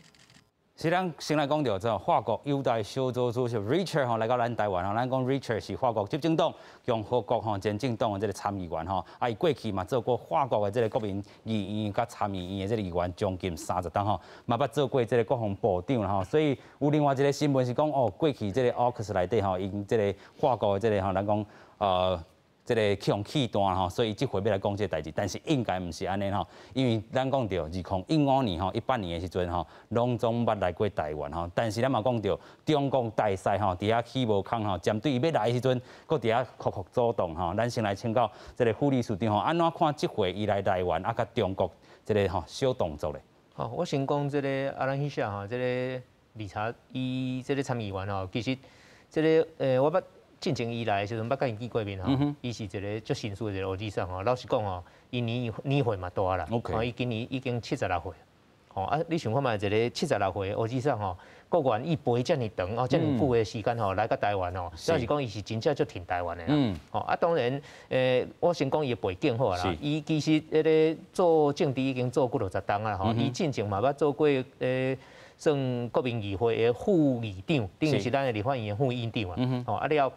是咱先来讲到这法国友台小组主席 Richard 吼来到咱台湾吼，咱讲 Richard 是法国执政党共和国吼前政党的这个参议员吼，伊过去嘛做过法国的这个国民议院甲参议院的这个议员将近30档吼，嘛捌做过这个国防部长啦吼，所以有另外一个新闻是讲哦，过去这个 AUKUS 内底吼，因这个法国的这个吼，咱讲这个去用契单吼，所以这回要来讲这个代志，但是应该毋是安尼吼，因为咱讲到2015年吼、18年的时阵吼，拢总捌来过台湾吼，但是咱嘛讲到中共大使吼，伫遐起无空吼，针对伊要来的时阵，搁伫遐苦苦阻挡吼，咱先来请教这个副理事长吼，安怎看这回伊来台湾啊，甲中国这个吼小动作咧？好，我先讲这个阿兰希夏哈，这个理查伊这个参议员吼，其实这个我捌。进前伊来的时阵，捌甲伊见过面吼，伊是一个足成熟的一个欧弟生吼。老实讲吼，伊年岁嘛大啦，伊今年已经76岁。吼啊，你想看嘛，一个76岁的欧弟生吼，阁愿意陪遮尔长哦，遮尔久的时间吼来到台湾吼，表示讲伊是真正足挺台湾的啦。吼啊，当然我先讲伊的背景好啦，伊其实迄个做政治已经做几60档啦吼，伊进前嘛捌做过算国民议会的副议长，等于是咱的立法院的副院长啊。吼啊了。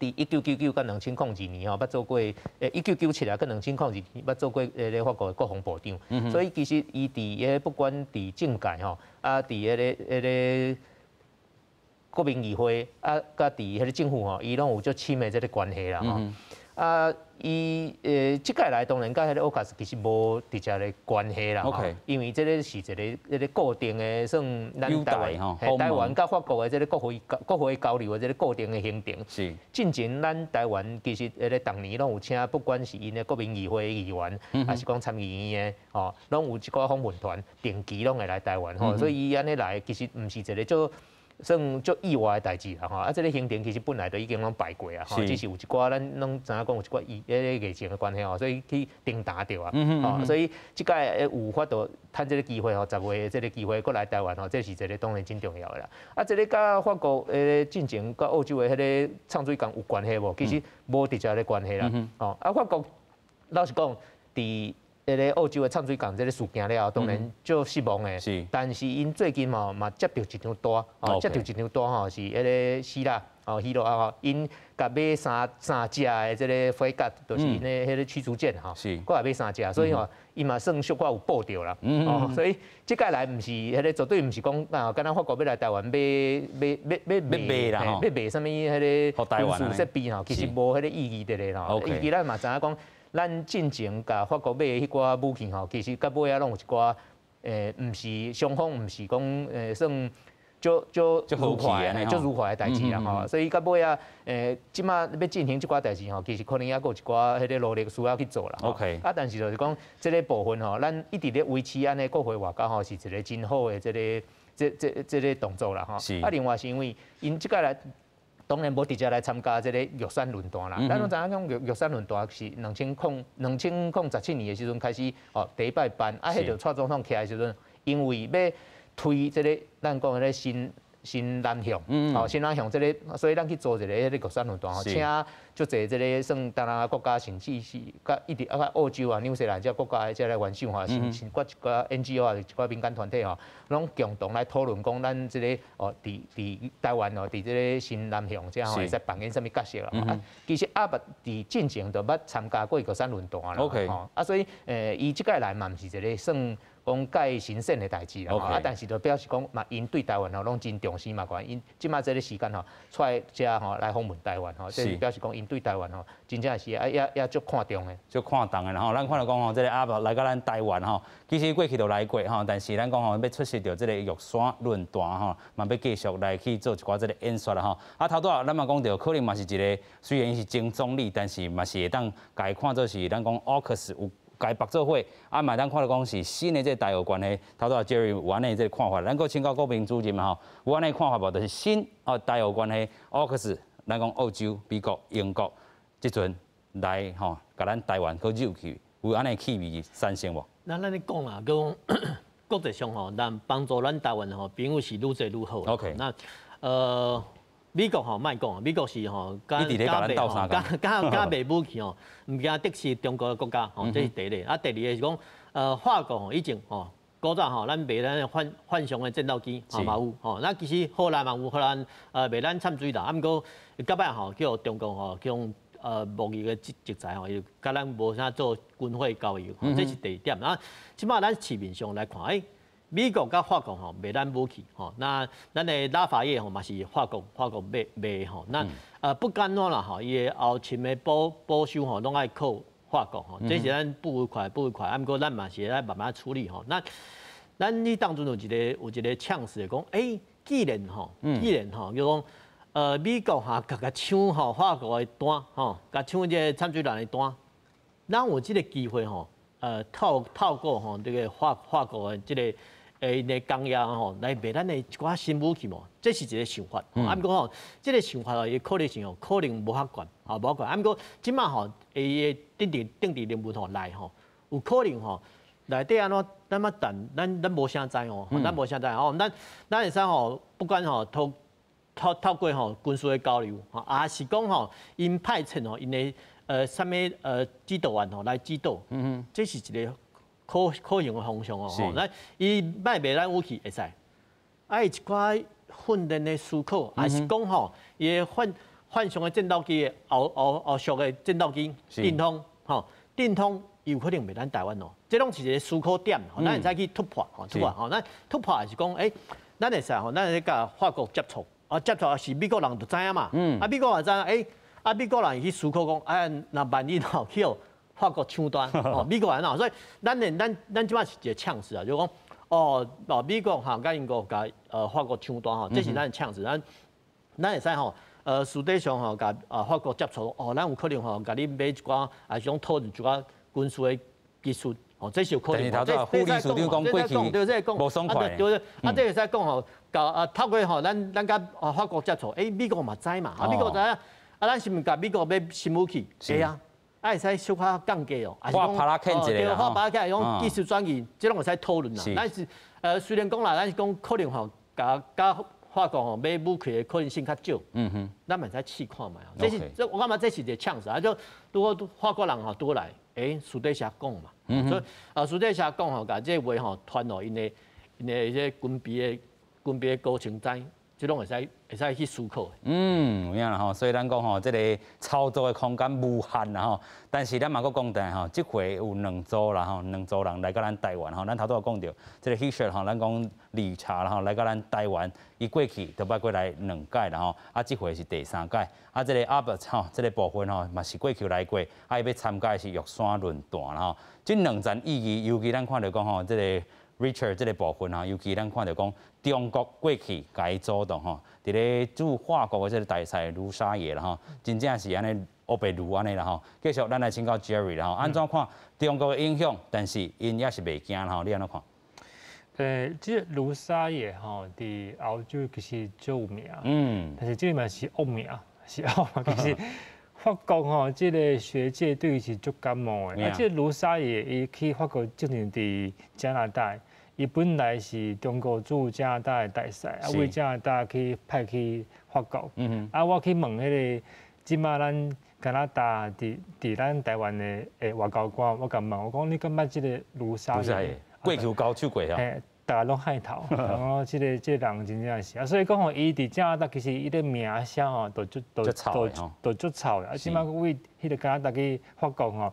伫1999到2002年吼，捌做过1997啊，到2002年捌做过咧法国的国防部长，所以其实伊伫不管伫政界吼，啊伫迄个国民议会啊，甲伫迄个政府吼，伊拢有足亲的这个关系啦吼。啊，即届来当然甲迄个奥卡斯其实无直接的关系啦。OK，因为这个是一个固定的算咱台湾，台湾甲法国的这个国会交流的这个固定的行程。是。进前咱台湾其实迄个逐年拢有请，不管是因的国民议会议员，还是讲参议院的，吼，拢有一寡访问团定期拢会来台湾吼，所以伊安尼来其实毋是一个算足意外的代志啦吼，啊，这个行程其实本来就已经拢排过啊，吼，只是有一寡咱拢知影讲有一寡疫情的关系吼，所以去定打着啊，吼，所以即届有法度趁这个机会吼，10月这个机会过来台湾吼，这是一个当然真重要的啦。啊，这个甲法国进前甲澳洲的迄个唱水港有关系无？其实无直接的关系啦，吼，啊，法国老实讲，伫迄个澳洲的唱水港这个事件了后，当然就失望的。是。但是因最近嘛接到一张单，接到一张单吼是迄个希腊啊，因甲买三只的这个飞机，就是因的迄个驱逐舰吼，是。搁来买3只，所以吼伊嘛算小可有报着啦。所以即届来毋是迄个绝对毋是讲啊，敢若法国要来台湾买啦吼，要买啥物迄个军事设备吼，其实无迄个意义的咧吼。意义咱嘛知影讲。咱进前甲法国买迄寡武器吼，其实到尾啊拢有一寡毋是双方毋是讲算足愉快的代志啦吼，所以到尾啊即马要进行即寡代志吼，其实可能还有一寡迄个努力需要去做啦。OK， 啊，但是就是讲即个部分吼，咱一直咧维持安尼国会外交吼，是一个真好的这个动作啦吼。啊，另外是因为因即个来。当然无直接来参加这个玉山论坛啦。咱拢知影讲玉山论坛是2017年的时阵开始第一摆办，啊，迄个蔡总统起来的时阵，因为要推这个咱讲的新南向，新南向这个，所以咱去做一个迄个玉山论坛，请足侪这个算东南亚国家，甚至是甲一直澳洲啊、纽西兰这国家的这个元首哈，甚至一寡 NGO 啊、一寡民间团体吼，拢共同来讨论讲咱这个伫台湾伫这个新南向这会使扮演什么角色啦？其实阿捌伫进前就捌参加过玉山论坛啦，所以伊即届来嘛，毋是一个算。讲介神圣的代志啦，啊，但是就表示讲嘛，因对台湾吼拢真重视嘛，款因即马这个时间吼，出来遮吼来访问台湾吼，这是表示讲因对台湾吼，真正是也足看重的，足看重的啦吼。咱看到讲吼，这个阿伯来到咱台湾吼，其实过去就来过吼，但是咱讲吼要出席到这个玉山论坛吼，嘛要继续来去做一寡这个演说啦吼。啊，头拄仔咱嘛讲到，可能嘛是一个虽然是真总理，但是嘛是会当家看做是咱讲奥克斯有。该合作伙啊，嘛咱看到讲是新的这台俄关系，头拄啊 Jerry 有安尼这个看法，咱个请教国民主任嘛吼，有安尼看法无？就是新台俄关系，奥克斯，咱讲澳洲、美国、英国，即阵来吼，甲咱台湾去入去，有安尼气味产生无？咱咧讲啦，讲国际上吼，咱帮助咱台湾吼，朋友是愈侪愈好。OK， 那美国吼，莫讲，美国是吼，加卖武器吼，毋惊敌视中国的国家吼，这是第一个。啊，第二个是讲，法国吼以前吼，古早吼，咱卖咱幻想的战斗机吼嘛有吼，那其实荷兰嘛有荷兰卖咱掺水啦，啊，毋过到摆吼叫中国吼叫贸易的制裁吼，伊甲咱无啥做军火交易，这是第一点。啊，即马咱市面上来看，美国甲法国吼卖咱武器吼，那咱的拉法叶吼嘛是法国卖吼，那不干怎啦吼，伊的后勤的保修吼拢爱靠法国吼，这是咱不愉快，啊，毋过咱嘛是来慢慢处理吼。那咱你当中有一个呛死讲，既然吼，就讲美国哈甲抢吼法国的单吼，甲抢这个参水人的单，咱有即个机会吼，透过吼这个法国的这个。因的工业吼来卖咱的一寡新武器嘛，这是一个想法。啊，毋过吼，这个想法哦，伊可能性哦，可能无遐悬，啊，无悬。啊，毋过即马吼，伊定地任务吼来吼，有可能吼内底安怎，咱要等，咱无啥知哦，咱无啥知哦，咱会使吼，不管吼透过吼军事的交流，啊是讲吼因派遣吼因的啥物指导员吼来指导，这是一个。可行的方向哦，那伊卖咱武器会使，啊，一寡训练的思考，还是讲吼，伊的幻想的战斗机后续的战斗机电通，电通有可能卖咱台湾哦，这拢是一个思考点，咱会使去突破，咱突破是讲，咱会使吼，咱会甲法国接触，接触是美国人就知影嘛，啊，美国也知影，啊，美国人去思考讲，哎，那万一吼去法国抢单，哦，美国人啊，所以咱即摆是一个呛死啊，就讲美国哈甲英国甲法国抢单吼，这是咱的呛死，咱会使吼。实际上吼，甲法国接触，咱有可能吼，甲你买一寡，也是讲讨论一寡军事的技术，这是有可能。但是头副理事长讲过去无爽快。对，这会使讲吼，透过吼，咱甲法国接触，美国嘛知嘛，美国知啊，咱是毋是甲美国买新武器？会啊，会使小可降价哦。我拍拉欠一个啦。我拍拉欠，用技术转移，这种会使讨论啦。咱是虽然讲啦，咱是讲可能吼，甲法国吼买武器的可能性较少，咱咪使试看嘛。这我感觉这是一个呛死啊！就如果法国人吼倒来，苏德霞讲嘛，所以苏德霞讲吼，甲这话吼传落因的迄个军备的高层知，这种会使去思考。有影啦吼，所以咱讲吼，这个操作的空间无限啦吼。但是咱嘛阁讲定吼，这回有两组啦吼，两组人来到咱台湾吼，咱头拄有讲到，这个 Hitcher 吼，咱讲理查啦吼，来到咱台湾，伊过去都捌过来2届啦吼，这回是第3届。这个 Albert 吼，这个部分吼，嘛是过去来过，伊要参加的是玉山论坛啦吼。这2站意义，尤其咱看到讲吼，这个 Richard 这个部分吼，尤其咱看到讲中国过去甲伊主动吼，伫咧驻法国的这个大使卢沙野啦吼，真正是安尼乌白如安尼啦吼。继续咱来请教 Jerry 啦吼，安怎看中国的影响？但是因也是袂惊啦吼，你安怎看？这卢沙野吼，伫澳洲其实就有名，但是这嘛是恶名，是恶名，其实。法国吼，这个学界对伊是足感冒的。这卢沙野伊去法国进行伫加拿大，伊本来是中国驻加拿大的大使，为加拿大去派去法国。我去问迄个，即马咱加拿大伫咱台湾的外交官，我甲问，我讲你感觉这个卢沙野过去有交手过啊？大家拢害头，然后这个人真正是，所以讲吼，伊伫加拿大其实伊的名声吼，都足臭的。即摆为迄个加拿大去法国吼，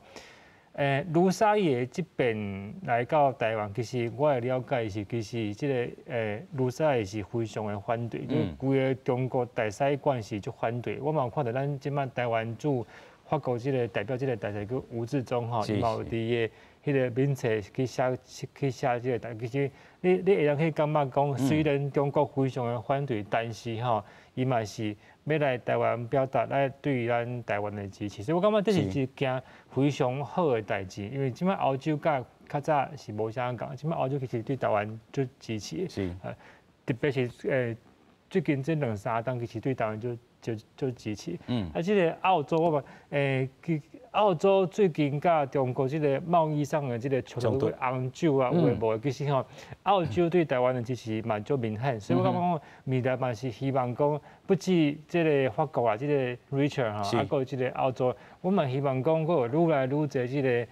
卢沙野这边来到台湾，其实我的了解是，其实这个卢沙野是非常的反对，就规个中国大使馆是足反对。我嘛有看到咱即摆台湾驻法国这个代表，这个大使叫吴志忠吼，伊嘛有伫迄个名册去写这个，但其实你会当去感觉讲，虽然中国非常的反对，但是吼，伊嘛是要来台湾表达来对咱台湾的支持，所以我感觉这是一件非常好的代志，因为即摆欧洲甲较早是无啥讲，即摆欧洲其实对台湾足支持，特别是最近这2-3档其实对台湾就支持。这个澳洲我嘛，澳洲最近甲中国这个贸易上的这个冲突红酒啊，有诶无？其实吼，澳洲对台湾的支持嘛足明显，所以我感觉讲未来嘛是希望讲，不止这个法国啊，这个 Richard 吼，还有这个澳洲，我嘛希望讲，佫有愈来愈侪这个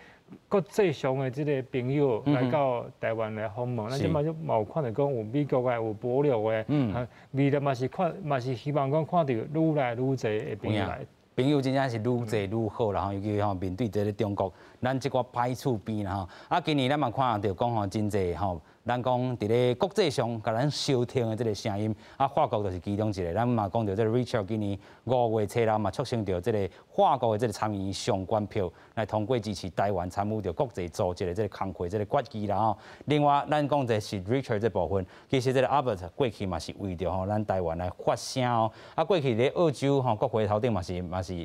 国际上的这个朋友来到台湾来访问，咱即嘛就有看到讲有美国的，有保留的，未来嘛是希望讲看到愈来愈侪的朋友来。朋友真正是愈侪愈好啦吼，尤其吼面对这个中国，咱即个歹处边啦吼。今年咱嘛看到讲吼真侪吼，咱讲伫咧国际上甲咱收听的这个声音，法国就是其中一个。咱嘛讲到这个 Richard 今年5月初啦嘛促成到这个法国的这个参议上关票，来通过支持台湾参与到国际组织的这个工会这个决议啦吼。另外，咱讲的是 Richard 这部分，其实这个 Albert 过去嘛是为着吼咱台湾来发声哦。过去咧澳洲吼国会头顶嘛是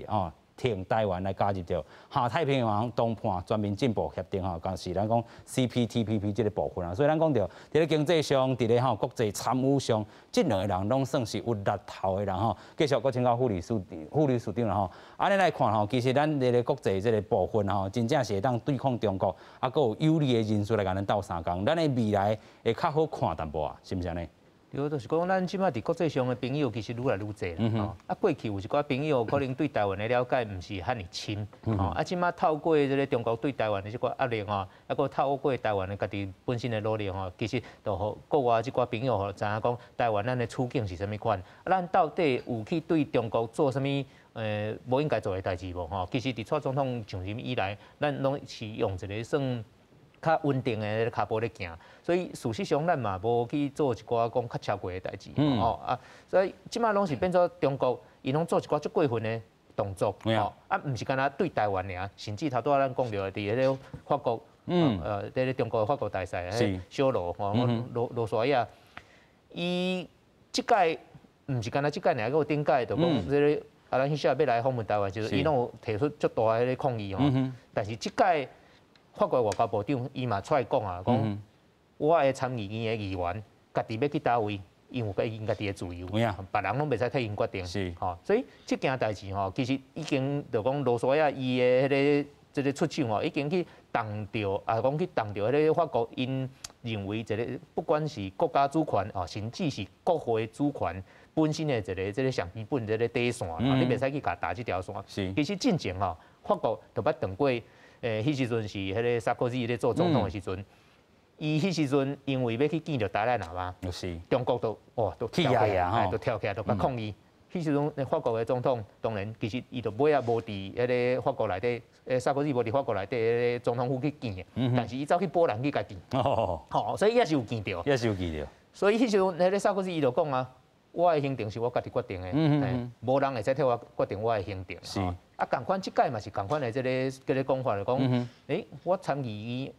哦。挺台湾来加入到下太平洋东盘全面进步协定吼，讲是咱讲 CPTPP 这个部分啊，所以咱讲到伫咧经济上，伫咧吼国际参与上，这2个人拢算是有力头的人吼。继续搁请教副理事长啦吼，安尼来看吼，其实咱伫咧国际这个部分吼，真正是会当对抗中国，搁有有利的因素来甲咱斗相共，咱的未来会较好看淡薄啊，是毋是安尼？对，就是讲，咱即摆伫国际上的朋友其实愈来愈侪啦。过去有一寡朋友可能对台湾的了解毋是遐尼深，即摆透过这个中国对台湾的即寡压力吼，搁透过台湾的家己本身的努力吼，其实就互国外即寡朋友吼知影讲台湾咱的处境是啥物款，咱到底有去对中国做啥物无应该做的代志无吼？其实伫蔡总统上任以来，咱拢是用一个算较稳定的脚步咧行，所以事实上咱嘛无去做一寡讲较超过的代志，所以即摆拢是变做中国，伊拢做一寡足过分的动作，唔是干那对台湾尔，甚至头拄仔咱讲到伫迄个法国，伫咧中国的法国大赛，小罗罗沙亚，伊即届唔是干那即届尔，还有顶届，就讲即个阿兰希夏要来访问台湾，就是伊拢有提出足大迄个抗议吼。但是即届法国外交部长伊嘛出来讲啊，讲我的参议院的议员，家己要去倒位。因有因家己的自由，别人拢袂使替因决定，所以这件代志吼，其实已经就讲罗沙亚伊的迄个出手吼，已经去动着讲去动着迄个法国因认为一个不管是国家主权甚至是国会主权本身的一个上基本的底线，你袂使去甲打这条线。其实进前吼，法国就捌动过，迄时阵是迄个萨科齐咧做总统的时阵。伊迄时阵因为要去见着达赖喇嘛，中国都跳起来，都跳起来，都甲抗议。迄时阵法国的总统当然其实伊就尾啊无伫迄个法国内底，萨科齐无伫法国内底迄个总统府去见的，但是伊走去波兰去甲见。所以伊也是有见着。所以迄时阵迄个萨科齐伊就讲啊，我的行程是我家己决定的，无人会使替我决定我的行程。共款即届嘛是共款的这个讲法，就讲，我参议院。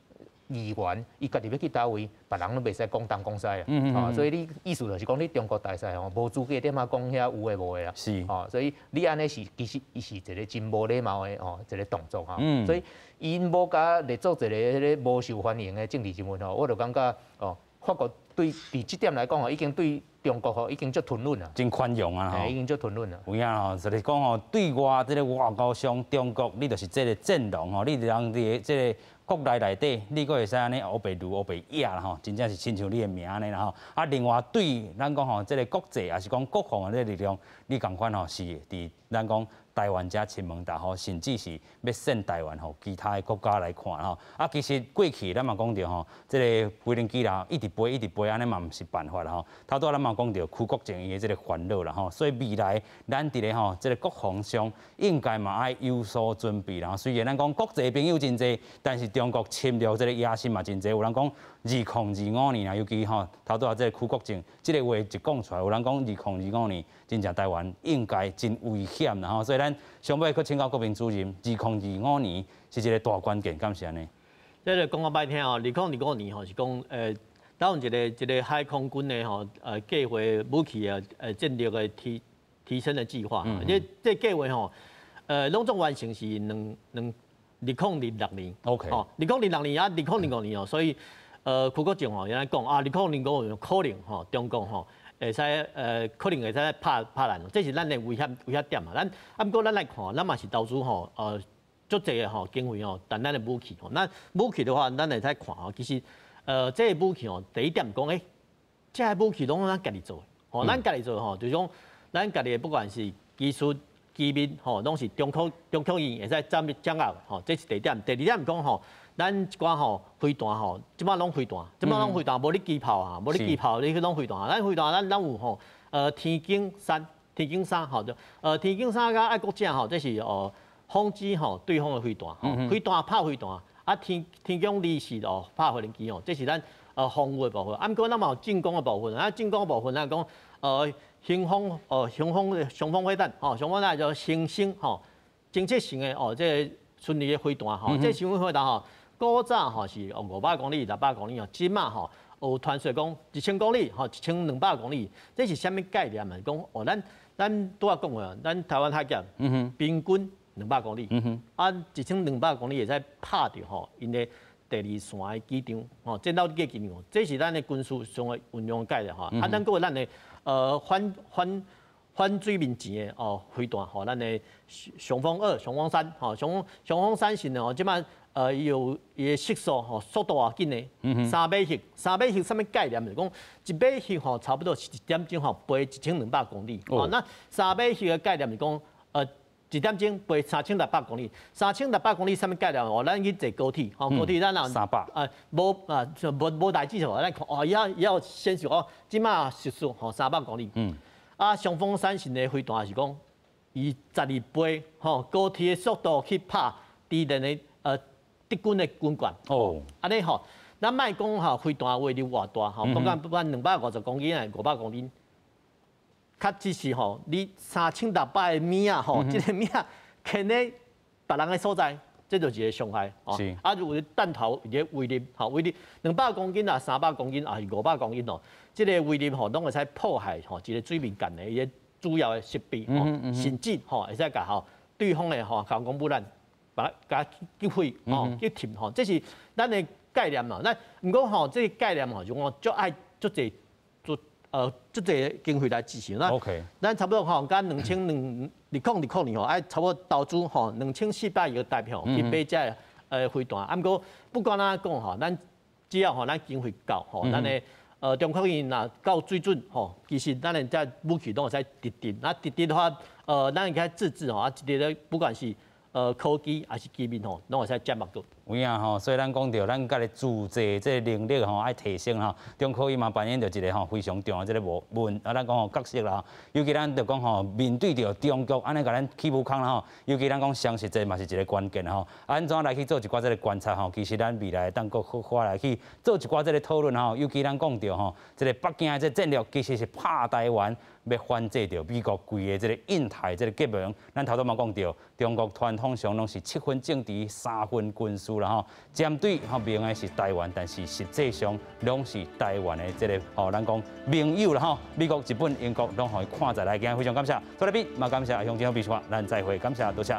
议员，伊家己要去倒位，别人都袂使讲东讲西啊。所以你意思就是讲，你中国大赛吼，无资格点啊讲遐有诶无诶啦。所以你安尼是其实伊是一个真无礼貌诶一个动作所以因无甲来做一个迄个无受欢迎诶政治新闻我就感觉法国对伫即点来讲已经对中国已经足吞忍啦，真宽容啊已经足吞忍啦。有影就是讲对外即个外交上，中国你就是这个阵容你人伫即个。国内底，你阁会使安尼乌白如乌白野啦吼，真正是亲像你的名安尼啦吼。另外对咱讲即个国际也是讲国防的力量，你共款是伫咱讲台湾遮亲门大户，甚至是要献台湾其他的国家来看其实过去咱嘛讲到即个飞行机啦，一直飞安尼嘛毋是办法啦头拄咱嘛讲到邱国正伊的即个烦恼啦所以未来咱伫咧即个国防上应该嘛爱有所准备啦。虽然咱讲国际朋友真济，但是中国侵略即个野心嘛真济。有人讲2025年尤其头拄即个邱国正即个话一讲出来，有人讲2025年真正台湾应该真危险啦所以咱上尾去请教国民主任，2025年是一个大关键，敢是安尼？这个讲较歹听2025年是讲咱有一个海空军的计划武器战略的提升的计划这计划拢总完成是2006年。OK。2006年2005年所以邱国正原来讲2005年可能中共会使可能会使拍咱，这是咱的危险点嘛。不过咱来看，咱嘛是投资足济的经费但咱的武器咱武器的话，咱会使看其实这个武器第一点讲这个武器拢咱家己做咱家己做就是讲咱家己不管是技术、机密拢是中科院会使掌握这是第一点。第二点讲咱一寡飞弹即摆拢飞弹，无你机炮无你机炮，你去拢飞弹。咱飞弹咱有天京山天京山甲爱国者这是防止对方的飞弹拍飞弹天京2是拍飞行机这是咱防御的部分。不过咱嘛有进攻的部分，进攻的部分咱讲雄风飞弹雄风弹叫星星侦测型的这顺利的飞弹这星星飞弹古早是500公里、600公里即马有传说讲1000公里1200公里，这是啥物概念嘛？讲咱拄仔讲的，咱台湾海峡平均200公里，1200公里会使拍着因的第二线的机场战斗机机场，这是咱的军事上的运用概念咱搁有咱的反水面前的飞弹咱的雄风2、雄风3雄风3型的即摆有伊的速度速度啊紧的3马赫啥物概念？就是讲一马赫差不多是1点钟飞1200公里那3马赫的概念是讲1点钟飞3600公里，3600公里啥物概念咱去坐高铁高铁咱300无代志咱看伊要显示即马时速300公里雄风3型的飞弹是讲以12倍高铁的速度去拍敌人的敌军的军舰安尼咱莫讲飞弹威力偌大讲不管250公斤还是500公斤较只是吼，你3600个米啊吼，这个米啊牵咧别人的所在，这就是一个伤害。是。啊，如果弹头伊个威力，吼威力200公斤啊、300公斤啊、500公斤哦，这个威力吼，拢会使破坏吼一个水面间的伊个主要的设备吼，甚至吼会使甲吼对方的吼航空母舰把它击毁吼、击沉吼，这是咱的概念嘛。咱毋过吼，这个概念吼，就讲足爱足侪足侪经费来执行。那 OK， 咱差不多吼，甲2020年吼，爱差不多投资吼2400亿个台币吼去买这飞弹。啊，毋过不管哪讲吼，咱只要吼咱经费够吼，咱的中科院若够水准吼，其实咱的这武器都会使直直。那直直的话，咱会开自制吼，啊，直直的不管是科技还是机密吼，拢会使减弱到。有影吼，所以咱讲到咱家己自制这能力吼爱提升吼，中科院嘛扮演着一个吼非常重要这个咱讲吼角色啦。尤其咱着讲吼面对着中国安尼甲咱起武康啦吼，尤其咱讲相实这嘛是一个关键吼。安怎来去做一寡这个观察吼？其实咱未来当个好来去做一寡这个讨论吼。尤其咱讲到吼，这个北京的这战略其实是拍台湾，要反制着美国规个这个印太这个革命。咱头拄嘛讲到，中国传统上拢是7分政治，3分军事。啦吼，针对吼明的是台湾，但是实际上拢是台湾的这个吼，咱讲盟友啦吼，美国、日本、英国拢可以看在来，今日非常感谢，做来宾嘛感谢向金浩秘书，咱再会，感谢多谢。